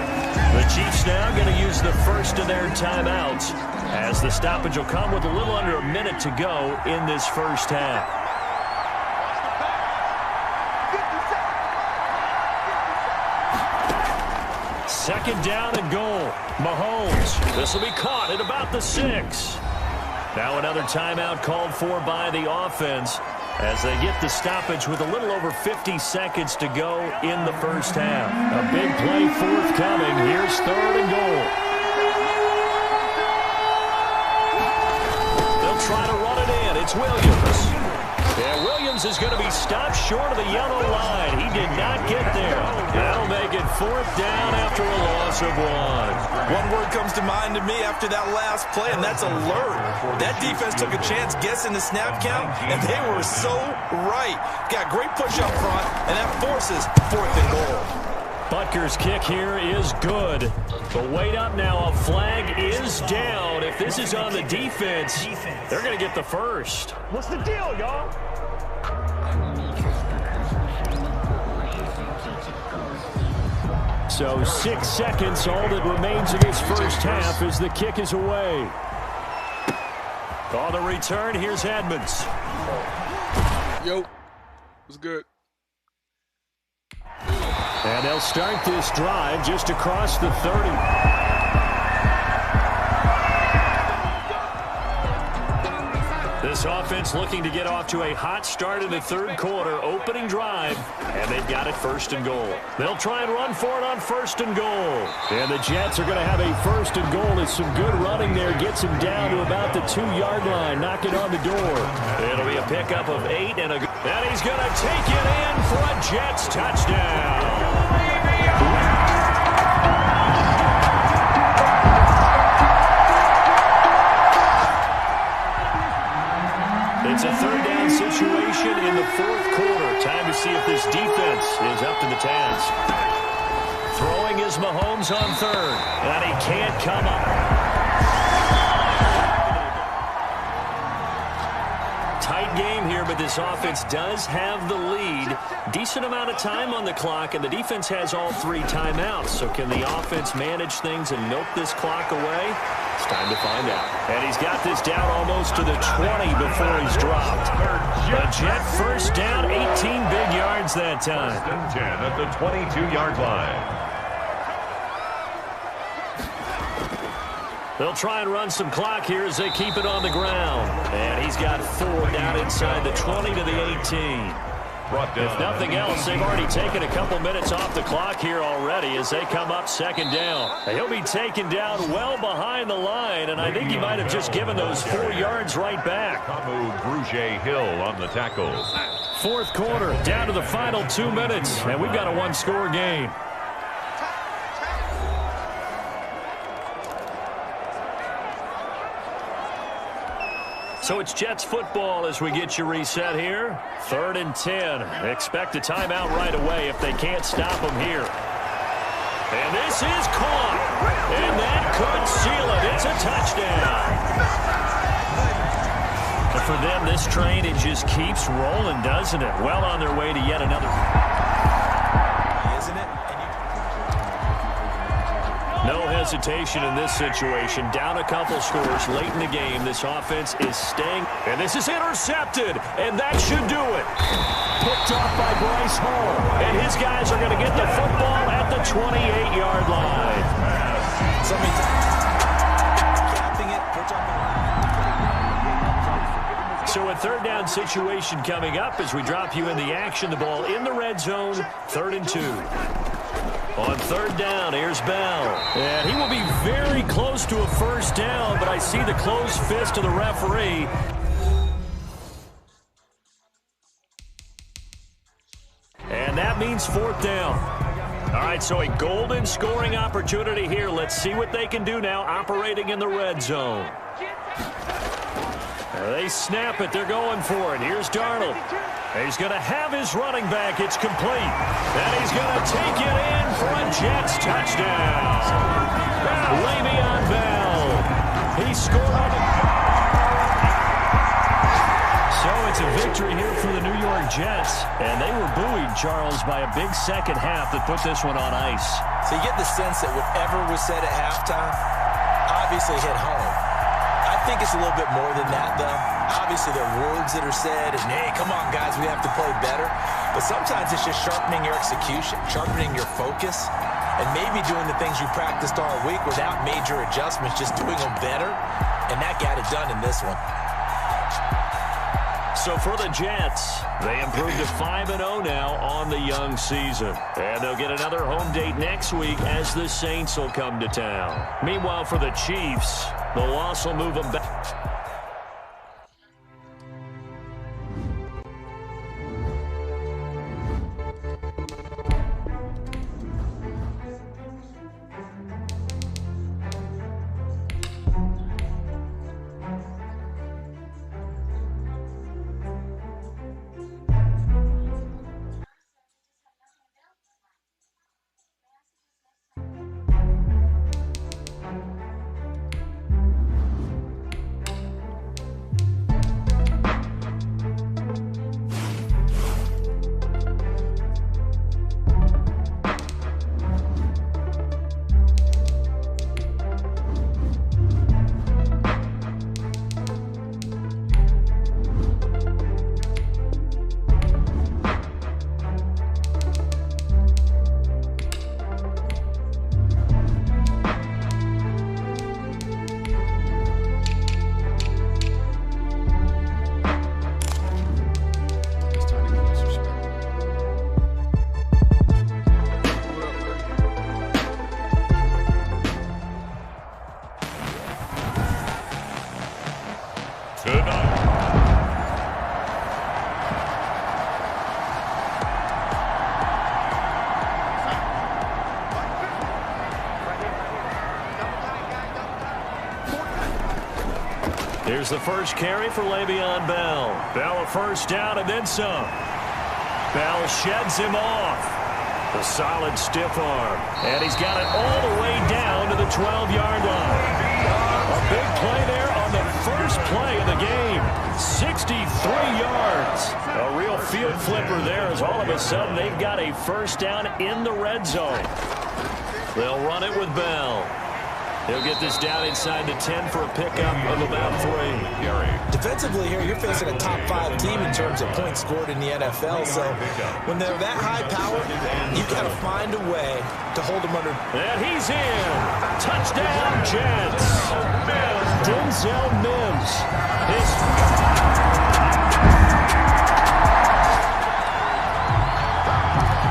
The Chiefs now going to use the first of their timeouts as the stoppage will come with a little under a minute to go in this first half. Second down and goal. Mahomes. This will be caught at about the 6. Now another timeout called for by the offense as they get the stoppage with a little over 50 seconds to go in the first half. A big play forthcoming. Here's 3rd and goal. They'll try to run it in. It's Williams. Yeah, Williams is going to be stopped short of the yellow line. He did not get there. That'll make it 4th down after a loss of 1. One word comes to mind to me after that last play, and that's alert. That defense took a chance guessing the snap count, and they were so right. Got great push up front, and that forces 4th and goal. Butker's kick here is good. But wait up now. A flag is down. If this is on the defense, they're going to get the first. What's the deal, y'all? So 6 seconds, all that remains of this first half as the kick is away. On the return, here's Edmonds. Yo, what's good? And they'll start this drive just across the 30. This offense looking to get off to a hot start in the 3rd quarter, opening drive, and they've got it 1st and goal. They'll try and run for it on 1st and goal. And the Jets are going to have a 1st and goal. It's some good running there. Gets him down to about the 2-yard line. Knock it on the door. It'll be a pickup of 8 and he's going to take it in for a Jets touchdown. It's a 3rd down situation in the 4th quarter. Time to see if this defense is up to the task. Throwing is Mahomes on 3rd, and he can't come up. Tight game here, but this offense does have the lead. Decent amount of time on the clock, and the defense has all 3 timeouts. So can the offense manage things and milk this clock away? It's time to find out. And he's got this down almost to the 20 before he's dropped. A Jet first down, 18 big yards that time. 10 at the 22-yard line. They'll try and run some clock here as they keep it on the ground. And he's got 4 down inside the 20 to the 18. If nothing else, they've already taken a couple minutes off the clock here already as they come up 2nd down. He'll be taken down well behind the line, and I think he might have just given those 4 yards right back. Bruce Hill on the tackle. 4th quarter, down to the final 2 minutes, and we've got a 1-score game. So it's Jets football as we get you reset here. 3rd and 10. Expect a timeout right away if they can't stop them here. And this is caught. And that could seal it. It's a touchdown. And for them, this train, it just keeps rolling, doesn't it? Well on their way to yet another. Isn't it? No hesitation in this situation. Down a couple scores late in the game. This offense is staying. And this is intercepted. And that should do it. Picked off by Bryce Hall. And his guys are going to get the football at the 28-yard line. So a 3rd down situation coming up as we drop you in the action. The ball in the red zone. 3rd and 2. On 3rd down, here's Bell. And he will be very close to a first down, but I see the closed fist of the referee. And that means 4th down. All right, so a golden scoring opportunity here. Let's see what they can do now operating in the red zone. They snap it. They're going for it. Here's Darnold. He's going to have his running back. It's complete. And he's going to take it in for a Jets touchdown. Le'Veon Bell. He scored on it. So it's a victory here for the New York Jets. And they were buoyed, Charles, by a big second half that put this one on ice. So you get the sense that whatever was said at halftime obviously hit home. I think it's a little bit more than that, though. Obviously, there are words that are said, and, hey, come on, guys, we have to play better. But sometimes it's just sharpening your execution, sharpening your focus, and maybe doing the things you practiced all week without major adjustments, just doing them better, and that got it done in this one. So for the Jets, they improved to 5-0 now on the young season. And they'll get another home date next week as the Saints will come to town. Meanwhile, for the Chiefs, the loss will move them back. Here's the first carry for Le'Veon Bell. Bell a first down and then some. Bell sheds him off. A solid stiff arm. And he's got it all the way down to the 12-yard line. A big play there on the first play of the game. 63 yards. A real field flipper there as all of a sudden they've got a first down in the red zone. They'll run it with Bell. He'll get this down inside the 10 for a pickup of about 3. Defensively here, you're facing a top-5 team in terms of points scored in the NFL. So when they're that high power, you've got to find a way to hold them under. And he's in. Touchdown, Jets. Denzel Mims.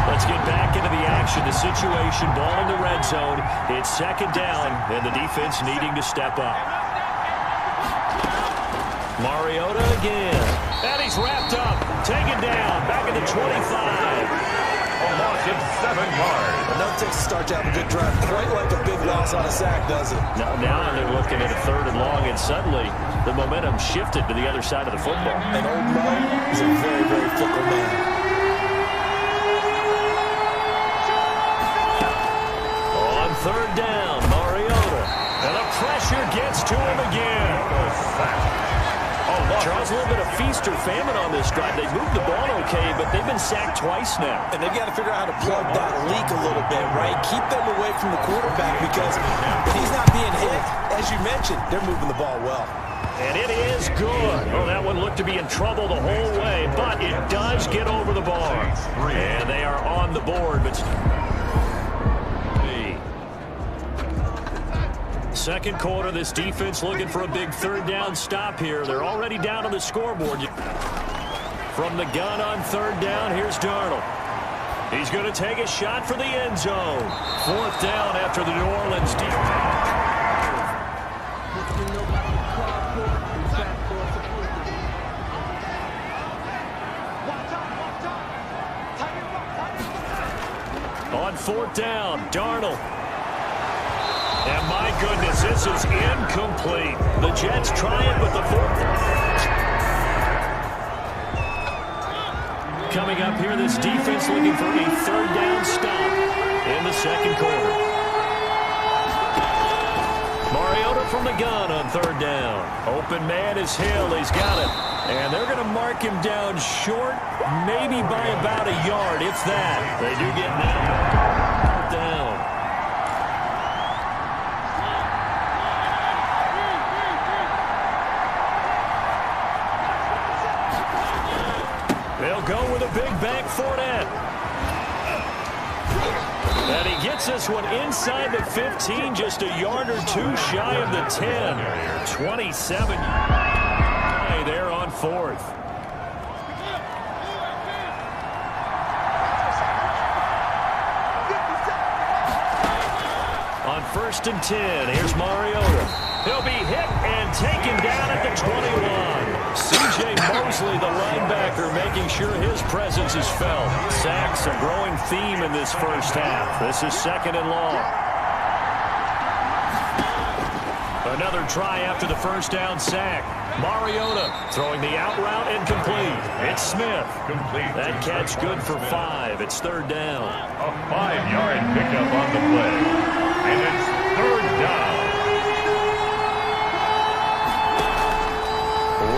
Let's get back into the action. The situation, ball in the red zone. It's second down, and the defense needing to step up. Mariota again. And he's wrapped up. Taken down. Back at the 25. loss of 7 yards. Enough takes to start to have a good drive. Quite like a big loss on a sack, does it? Now they're looking at a 3rd and long, and suddenly the momentum shifted to the other side of the football. And old Mo is a very, very fickle man. On 3rd down, Mariota. And the pressure gets to him again. Charles, a little bit of feast or famine on this drive. They moved the ball okay, but they've been sacked twice now. And they've got to figure out how to plug that leak a little bit, right? Keep them away from the quarterback because if he's not being hit, as you mentioned, they're moving the ball well. And it is good. Oh, that one looked to be in trouble the whole way, but it does get over the bar. And they are on the board, but... Second quarter, this defense looking for a big 3rd down stop here. They're already down on the scoreboard. From the gun on 3rd down, here's Darnold. He's going to take a shot for the end zone. 4th down after the New Orleans defense. On 4th down, Darnold. And my goodness, this is incomplete. The Jets try it with the 4th. Coming up here, this defense looking for a 3rd down stop in the second quarter. Mariota from the gun on 3rd down. Open man is Hill. He's got it. And they're going to mark him down short, maybe by about a yard, if that. They do get down. They'll go with a big bank Fournette. And he gets this one inside the 15, just a yard or two shy of the 10. 27 there on 4th. On 1st and 10, here's Mariota. He'll be hit and taken down at the 21. C.J. Mosley, the linebacker, making sure his presence is felt. Sacks a growing theme in this first half. This is 2nd and long. Another try after the 1st down sack. Mariota throwing the out route incomplete. It's Smith. That catch good for 5. It's 3rd down. A 5-yard pickup on the play. And it's 3rd down.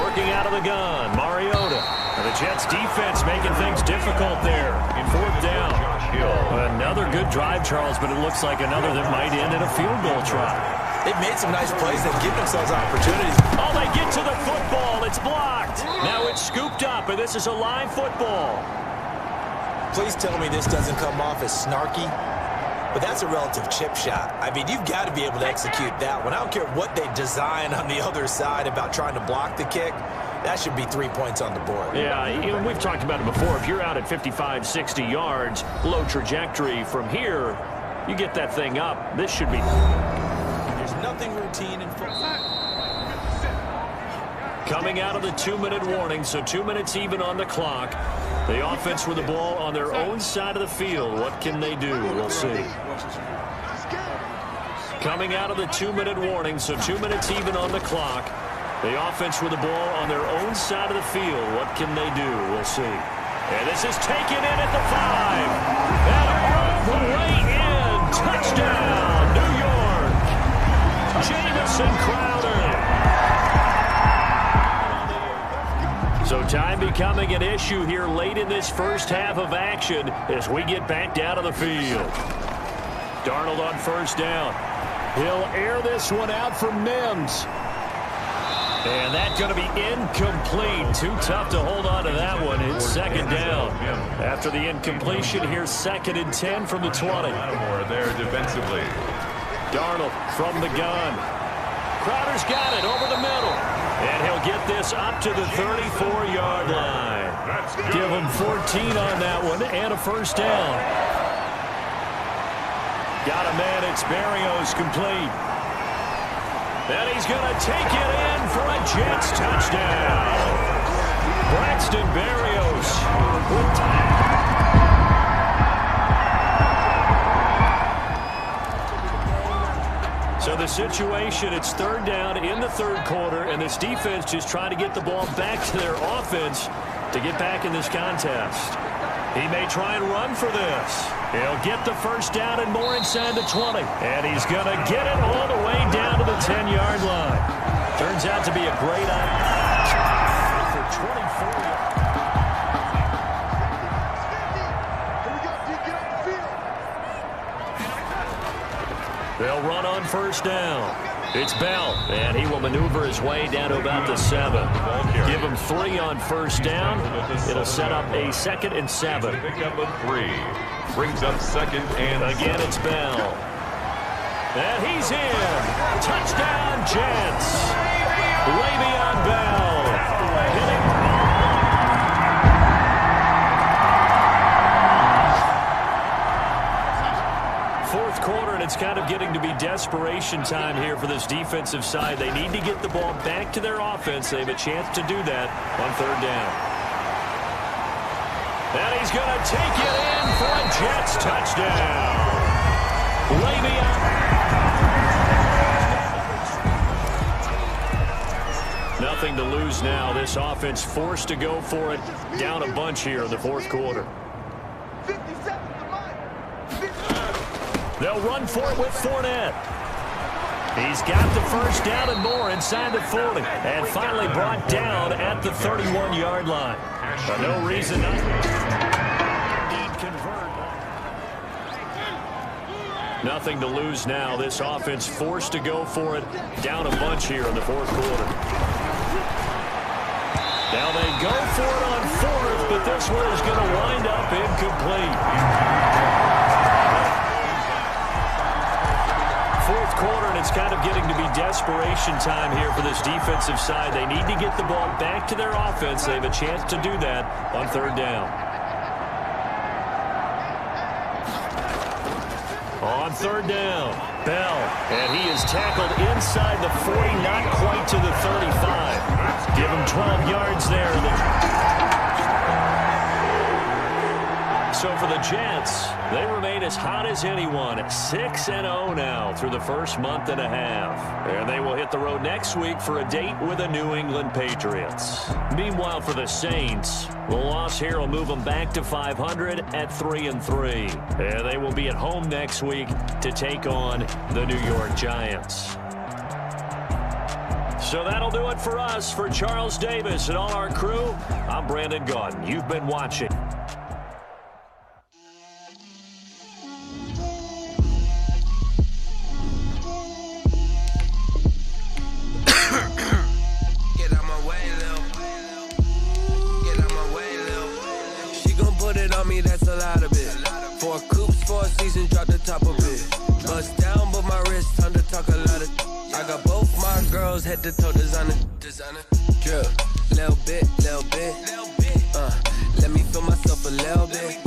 Working out of the gun, Mariota. And the Jets defense making things difficult there. In 4th down. Another good drive, Charles, but it looks like another that might end in a field goal try. They've made some nice plays. They've given themselves opportunities. Oh, they get to the football. It's blocked. Now it's scooped up, and this is a live football. Please tell me this doesn't come off as snarky, but that's a relative chip shot. I mean, you've got to be able to execute that one. I don't care what they design on the other side about trying to block the kick. That should be 3 points on the board. Yeah, you know, we've talked about it before. If you're out at 55, 60 yards, low trajectory from here, you get that thing up. This should be... Nothing routine in football. Coming out of the 2-minute warning, so 2 minutes even on the clock. The offense with the ball on their own side of the field. What can they do? We'll see. Coming out of the 2-minute warning, so 2 minutes even on the clock. The offense with the ball on their own side of the field. What can they do? We'll see. And this is taken in at the 5. And all the way in. Touchdown, New York. Jamison Crowder. So time becoming an issue here late in this first half of action as we get back down to the field. Darnold on 1st down. He'll air this one out for Mims. And that's going to be incomplete. Too tough to hold on to that one. It's 2nd down. After the incompletion, here's 2nd and 10 from the 20. Lattimore there defensively. Darnold from the gun. Crowder's got it over the middle. And he'll get this up to the 34-yard line. Give him 14 on that one and a 1st down. Got a man. It's Berrios complete. And he's going to take it in for a Jets touchdown. Braxton Berrios. the situation, it's third down in the third quarter, and this defense just trying to get the ball back to their offense to get back in this contest. He may try and run for this. He'll get the first down and more inside the 20. And he's going to get it all the way down to the 10-yard line. Turns out to be a great idea for 24 yards. They'll run on first down. It's Bell, and he will maneuver his way down to about the 7. Give him 3 on first down. It'll set up a 2nd and 7. Pick up a 3. Brings up 2nd and again, it's Bell. And he's in. Touchdown, Jets. Le'Veon Bell. Hitting. Fourth quarter, and it's kind of getting to be desperation time here for this defensive side. They need to get the ball back to their offense. They have a chance to do that on third down. And he's going to take it in for a Jets touchdown. Le'Veon. Nothing to lose now. This offense forced to go for it. Down a bunch here in the fourth quarter. They'll run for it with Fournette. He's got the first down and more inside the 40. And finally brought down at the 31-yard line. For no reason not to convert. Nothing to lose now. This offense forced to go for it. Down a bunch here in the fourth quarter. Now they go for it on fourth, but this one is going to wind up incomplete. Fourth quarter, and it's kind of getting to be desperation time here for this defensive side. They need to get the ball back to their offense. They have a chance to do that on third down. On third down, Bell, and he is tackled inside the 40, not quite to the 35. Give him 12 yards there. So for the Jets, they remain as hot as anyone, 6-0 now through the first month and a half. And they will hit the road next week for a date with the New England Patriots. Meanwhile, for the Saints, the loss here will move them back to 500 at 3-3. And they will be at home next week to take on the New York Giants. So that'll do it for us. For Charles Davis and all our crew, I'm Brandon Gaudin. You've been watching. That's a lot of it. 4 coops, 4 seasons, drop the top of it. Bust down, but my wrist, time to talk a lot of. I got both my girls head to toe designer. Drip, little bit. Let me feel myself a little bit.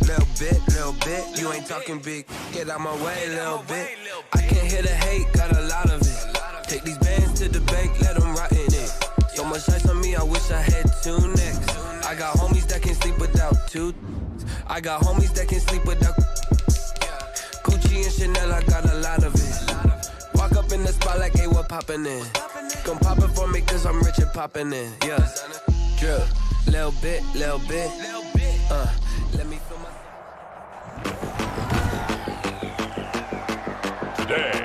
Little bit. You ain't talking big. Get out my way, little bit. I can't hear the hate, got a lot of it. Take these bands to the bank, let them rot in it. So much ice on me, I wish I had 2 necks. I got homies that can sleep without 2. I got homies that can sleep without Gucci and Chanel, I got a lot of it. Walk up in the spot like, hey, what poppin' in? Come pop it for me, cause I'm rich and poppin' in. Yeah, drip, little bit. Let me feel my. Today.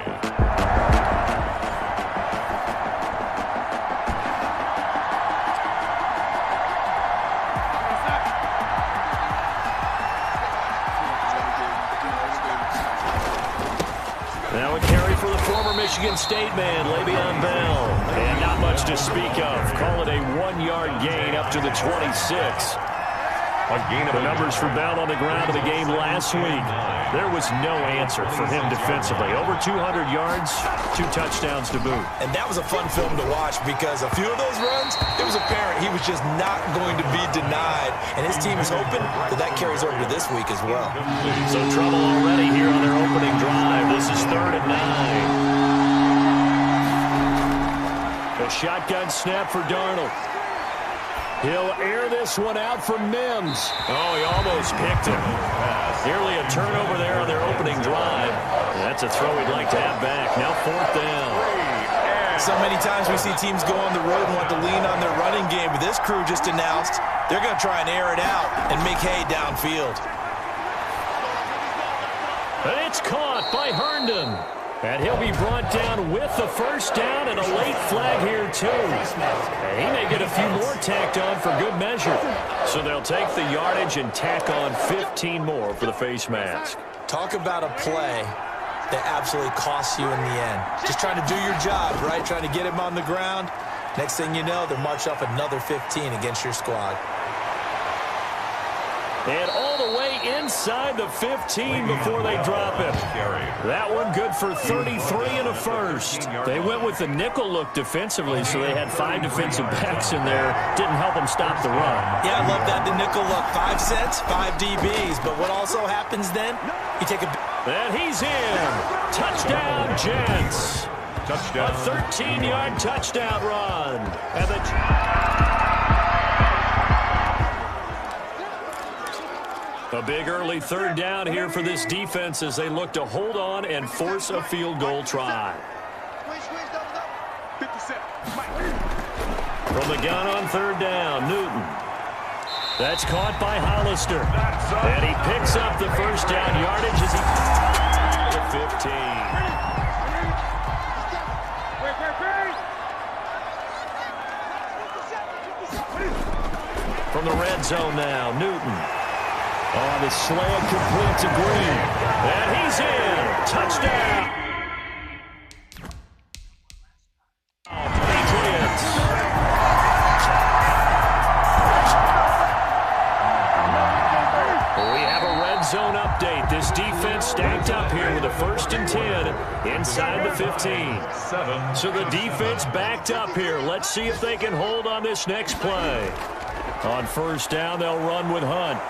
Now a carry for the former Michigan State man, Le'Veon Bell. And not much to speak of. Call it a 1-yard gain up to the 26. The numbers for Bell on the ground of the game last week. There was no answer for him defensively. Over 200 yards, 2 touchdowns to boot. And that was a fun film to watch because a few of those runs, it was apparent he was just not going to be denied. And his team is hoping that carries over to this week as well. So trouble already here on their opening drive. This is 3rd and 9. A shotgun snap for Darnold. He'll air this one out for Mims. Oh, he almost picked him. Nearly a turnover there on their opening drive. That's a throw we'd like to have back. Now 4th down. So many times we see teams go on the road and want to lean on their running game, but this crew just announced they're going to try and air it out and make hay downfield. And it's caught by Herndon. And he'll be brought down with the first down and a late flag here, too. And he may get a few more tacked on for good measure. So they'll take the yardage and tack on 15 more for the face mask. Talk about a play that absolutely costs you in the end. Just trying to do your job, right? Trying to get him on the ground. Next thing you know, they'll march up another 15 against your squad. And all the way inside the 15 before they drop it. That one good for 33 and a first. They went with the nickel look defensively, so they had 5 defensive backs in there. Didn't help them stop the run. Yeah, I love that, the nickel look. 5 sets, 5 DBs. But what also happens then? You take a... And he's in. Touchdown, Jets. Touchdown. A 13-yard touchdown run. And the... A big early 3rd down here for this defense as they look to hold on and force a field goal try. From the gun on 3rd down, Newton. That's caught by Hollister. And he picks up the first down yardage as he... The 15. From the red zone now, Newton. Oh, the slant complete to Green. And he's in. Touchdown. Patriots. We have a red zone update. This defense stacked up here with a 1st and 10 inside the 15. So the defense backed up here. Let's see if they can hold on this next play. On 1st down, they'll run with Hunt.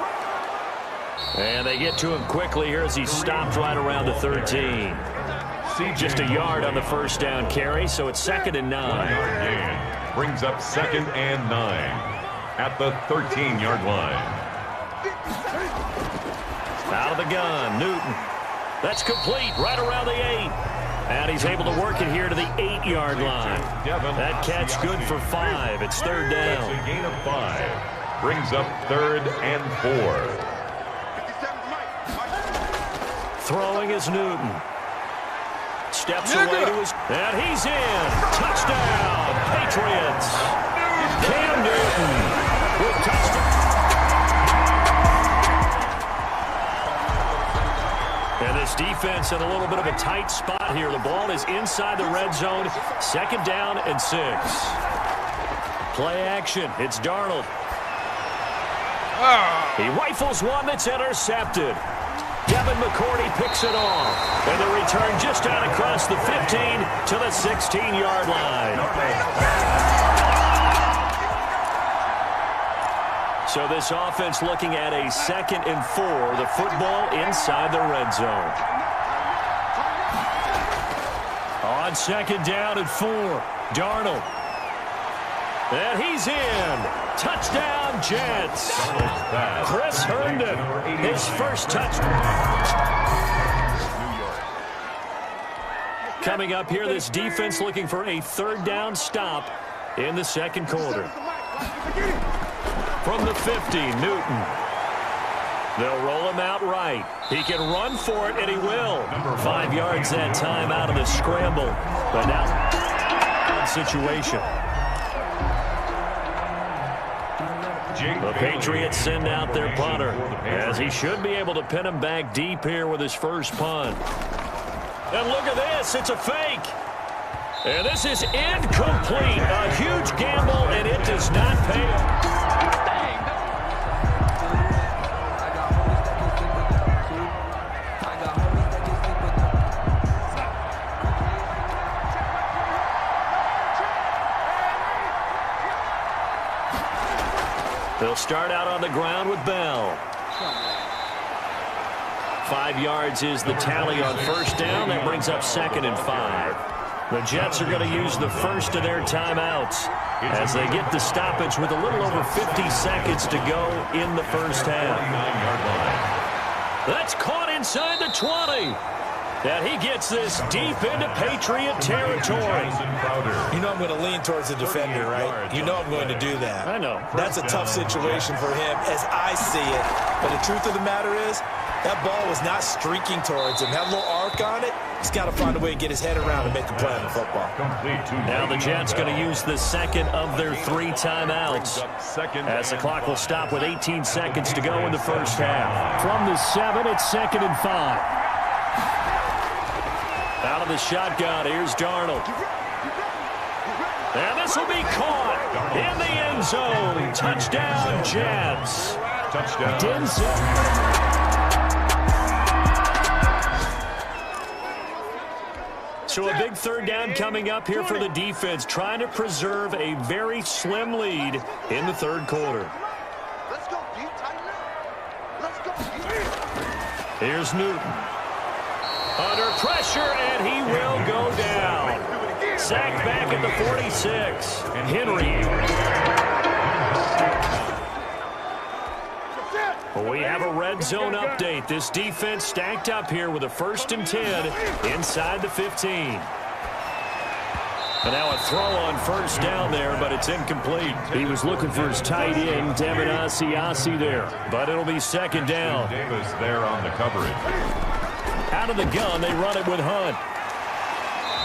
And they get to him quickly here as he stopped right around the 13. Just a yard on the 1st down carry, so it's 2nd and 9. Brings up 2nd and 9 at the 13-yard line. Out of the gun, Newton. That's complete right around the 8. And he's able to work it here to the 8-yard line. That catch good for 5. It's 3rd down. That's a gain of 5. Brings up 3rd and 4. Throwing is Newton. Steps away to his... And he's in. Touchdown, Patriots. Cam Newton with touchdown. And this defense in a little bit of a tight spot here. The ball is inside the red zone. 2nd down and 6. Play action. It's Darnold. He rifles one that's intercepted. Devin McCourty picks it off. And the return just out across the 15 to the 16-yard line. So this offense looking at a 2nd and 4. The football inside the red zone. On 2nd down and 4. Darnold. And he's in. Touchdown, Jets. Chris Herndon, his first touchdown. Coming up here, this defense looking for a 3rd down stop in the 2nd quarter. From the 50, Newton. They'll roll him out right. He can run for it, and he will. 5 yards that time out of the scramble. But now, situation. The Patriots send out their punter, as he should be able to pin him back deep here with his first punt. And look at this, it's a fake. And this is incomplete. A huge gamble, and it does not pay off. They'll start out on the ground with Bell. 5 yards is the tally on 1st down. That brings up 2nd and 5. The Jets are going to use the first of their timeouts as they get the stoppage with a little over 50 seconds to go in the first half. That's caught inside the 20. that he gets this deep into Patriot territory. You know I'm going to lean towards the defender, right? You know I'm going to do that. I know. That's a tough situation for him as I see it. But the truth of the matter is, that ball was not streaking towards him. Had a little arc on it. He's got to find a way to get his head around and make a play on the football. Now the Jets going to use the second of their 3 timeouts. As the clock will stop with 18 seconds to go in the first half. From the 7, it's 2nd and 5. Out of the shotgun, here's Darnold. And this will be caught in the end zone. Touchdown, Jets. Touchdown. Denzel. So a big 3rd down coming up here for the defense, trying to preserve a very slim lead in the 3rd quarter. Here's Newton. Under pressure, and he will go down. Sacked back at the 46. And Henry. We have a red zone update. This defense stacked up here with a 1st and 10 inside the 15. And now a throw on 1st down there, but it's incomplete. He was looking for his tight end, Devin Asiasi there. But it'll be 2nd down. Davis there on the coverage. Out of the gun, they run it with Hunt.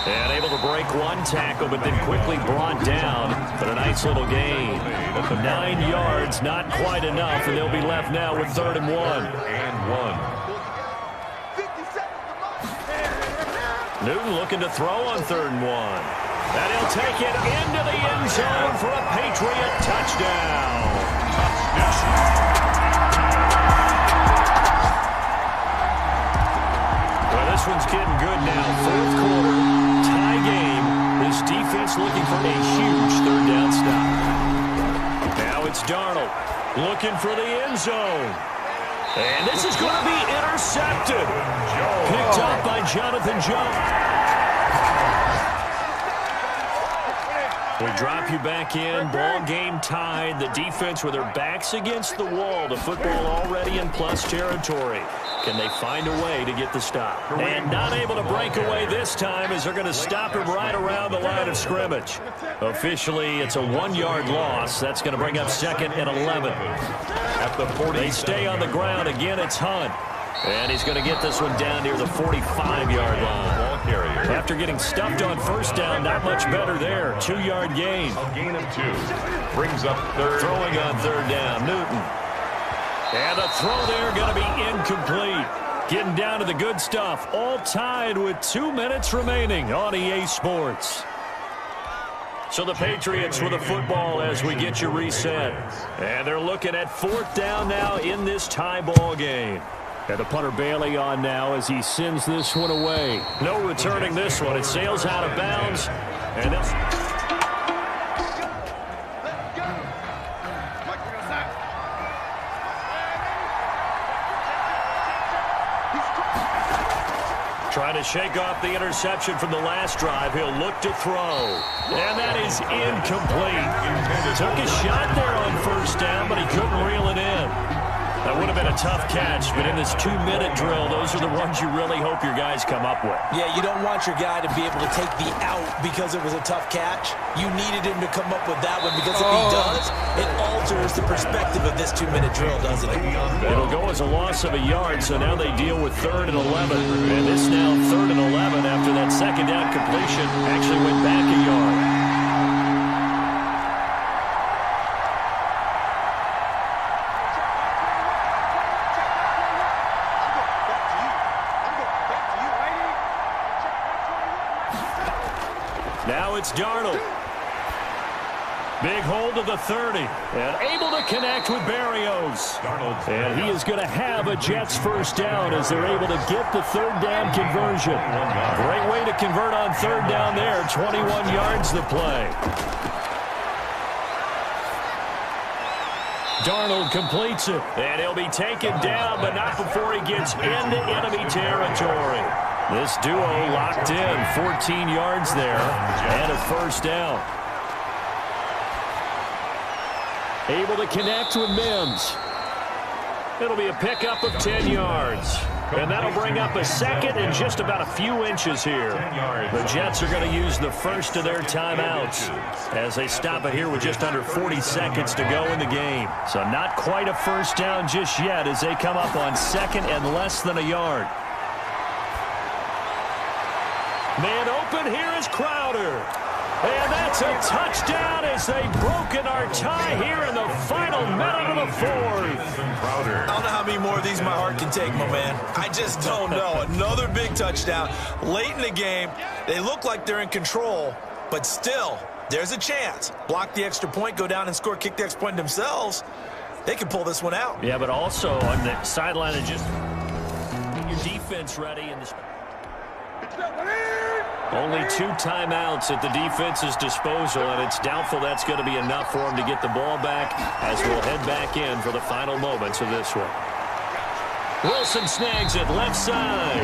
And able to break 1 tackle, but then quickly brought down. But a nice little gain. 9 yards, not quite enough, and they'll be left now with 3rd and 1. Newton looking to throw on 3rd and 1. And he'll take it into the end zone for a Patriot touchdown. Well, this one's getting good now. 4th quarter, tie game. This defense looking for a huge 3rd down stop. Now it's Darnold looking for the end zone. And this is going to be intercepted. Picked up by Jonathan Jones. We drop you back in. Ball game tied. The defense with their backs against the wall. The football already in plus territory. Can they find a way to get the stop? And not able to break away this time as they're going to stop him right around the line of scrimmage. Officially, it's a 1-yard loss. That's going to bring up 2nd and 11. At the 40, they stay on the ground. Again, it's Hunt. And he's going to get this one down near the 45-yard line. After getting stuffed on 1st down, not much better there. 2-yard gain. A gain of 2. Brings up 3rd. Throwing on 3rd down, Newton. And a throw there going to be incomplete. Getting down to the good stuff. All tied with 2 minutes remaining on EA Sports. So the Patriots with a football as we get you reset. And they're looking at 4th down now in this tie ball game. And the punter Bailey on now as he sends this one away. No returning this one. It sails out of bounds. And that's... Trying to shake off the interception from the last drive. He'll look to throw. And that is incomplete. Took a shot there on 1st down, but he couldn't reel it in. That would have been a tough catch, but in this 2-minute drill, those are the ones you really hope your guys come up with. Yeah, you don't want your guy to be able to take the out because it was a tough catch. You needed him to come up with that one because if he does, it alters the perspective of this 2-minute drill, doesn't it? It'll go as a loss of a yard, so now they deal with 3rd and 11. And this now 3rd and 11 after that 2nd down completion actually went back a yard. Now it's Darnold. Big hold of the 30. And able to connect with Berrios. And he is going to have a Jets 1st down as they're able to get the 3rd down conversion. Great way to convert on 3rd down there. 21 yards the play. Darnold completes it. And he'll be taken down, but not before he gets into enemy territory. This duo locked in, 14 yards there, and a 1st down. Able to connect with Mims. It'll be a pickup of 10 yards. And that'll bring up a second and just about a few inches here. The Jets are going to use the first of their timeouts as they stop it here with just under 40 seconds to go in the game. So not quite a first down just yet as they come up on second and less than a yard. Man open, here is Crowder. And that's a touchdown as they've broken our tie here in the final minute of the fourth. I don't know how many more of these my heart can take, my man. I just don't know. Another big touchdown late in the game. They look like they're in control, but still, there's a chance. Block the extra point, go down and score, kick the extra point themselves. They can pull this one out. Yeah, but also on the sideline and just get your defense ready. Only 2 timeouts at the defense's disposal, and it's doubtful that's going to be enough for them to get the ball back as we'll head back in for the final moments of this one. Wilson snags it left side,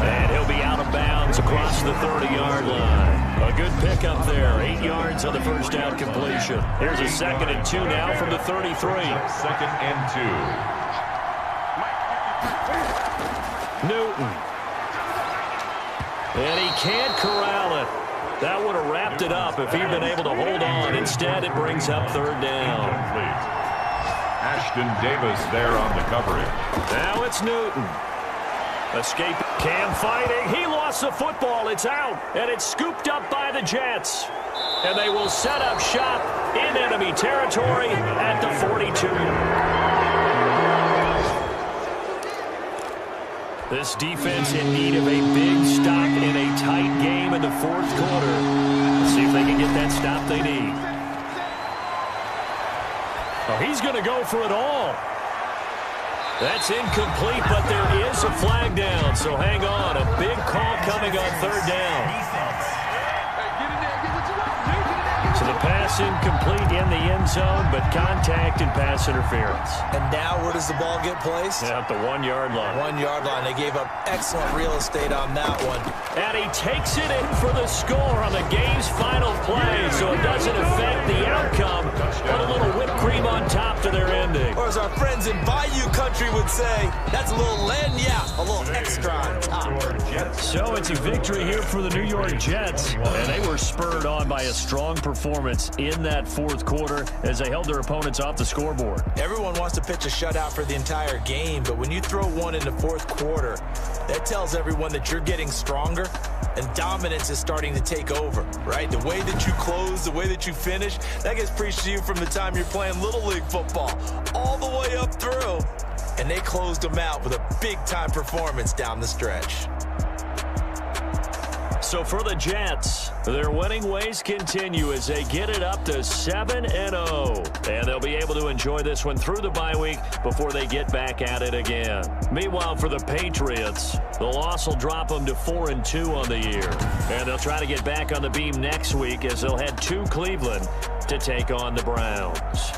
and he'll be out of bounds across the 30-yard line. A good pickup there, 8 yards on the first down completion. Here's a 2nd and 2 now from the 33. 2nd and 2. Newton. And he can't corral it. That would have wrapped it up if he'd been able to hold on. Instead, it brings up 3rd down. Ashton Davis there on the coverage. Now it's Newton. Escape. Cam fighting. He lost the football. It's out. And it's scooped up by the Jets. And they will set up shop in enemy territory at the 42. This defense in need of a big stop in a tight game in the 4th quarter. Let's see if they can get that stop they need. Oh, he's going to go for it all. That's incomplete, but there is a flag down, so hang on. A big call coming on 3rd down. So the pass incomplete in the end zone, but contact and pass interference. And now where does the ball get placed? At the 1-yard line. 1-yard line. They gave up excellent real estate on that one. And he takes it in for the score on the game's final play, so it doesn't affect the outcome, but a little whipped cream on top to their ending. Or as our friends in Bayou Country would say, that's a little lagniappe, a little extra on top. So it's a victory here for the New York Jets, and they were spurred on by a strong performance in that 4th quarter as they held their opponents off the scoreboard. Everyone wants to pitch a shutout for the entire game, but when you throw one in the 4th quarter, that tells everyone that you're getting stronger and dominance is starting to take over, right? The way that you close, the way that you finish, that gets preached to you from the time you're playing Little League football all the way up through. And they closed them out with a big-time performance down the stretch. So for the Jets, their winning ways continue as they get it up to 7-0. And they'll be able to enjoy this one through the bye week before they get back at it again. Meanwhile, for the Patriots, the loss will drop them to 4-2 on the year. And they'll try to get back on the beam next week as they'll head to Cleveland to take on the Browns.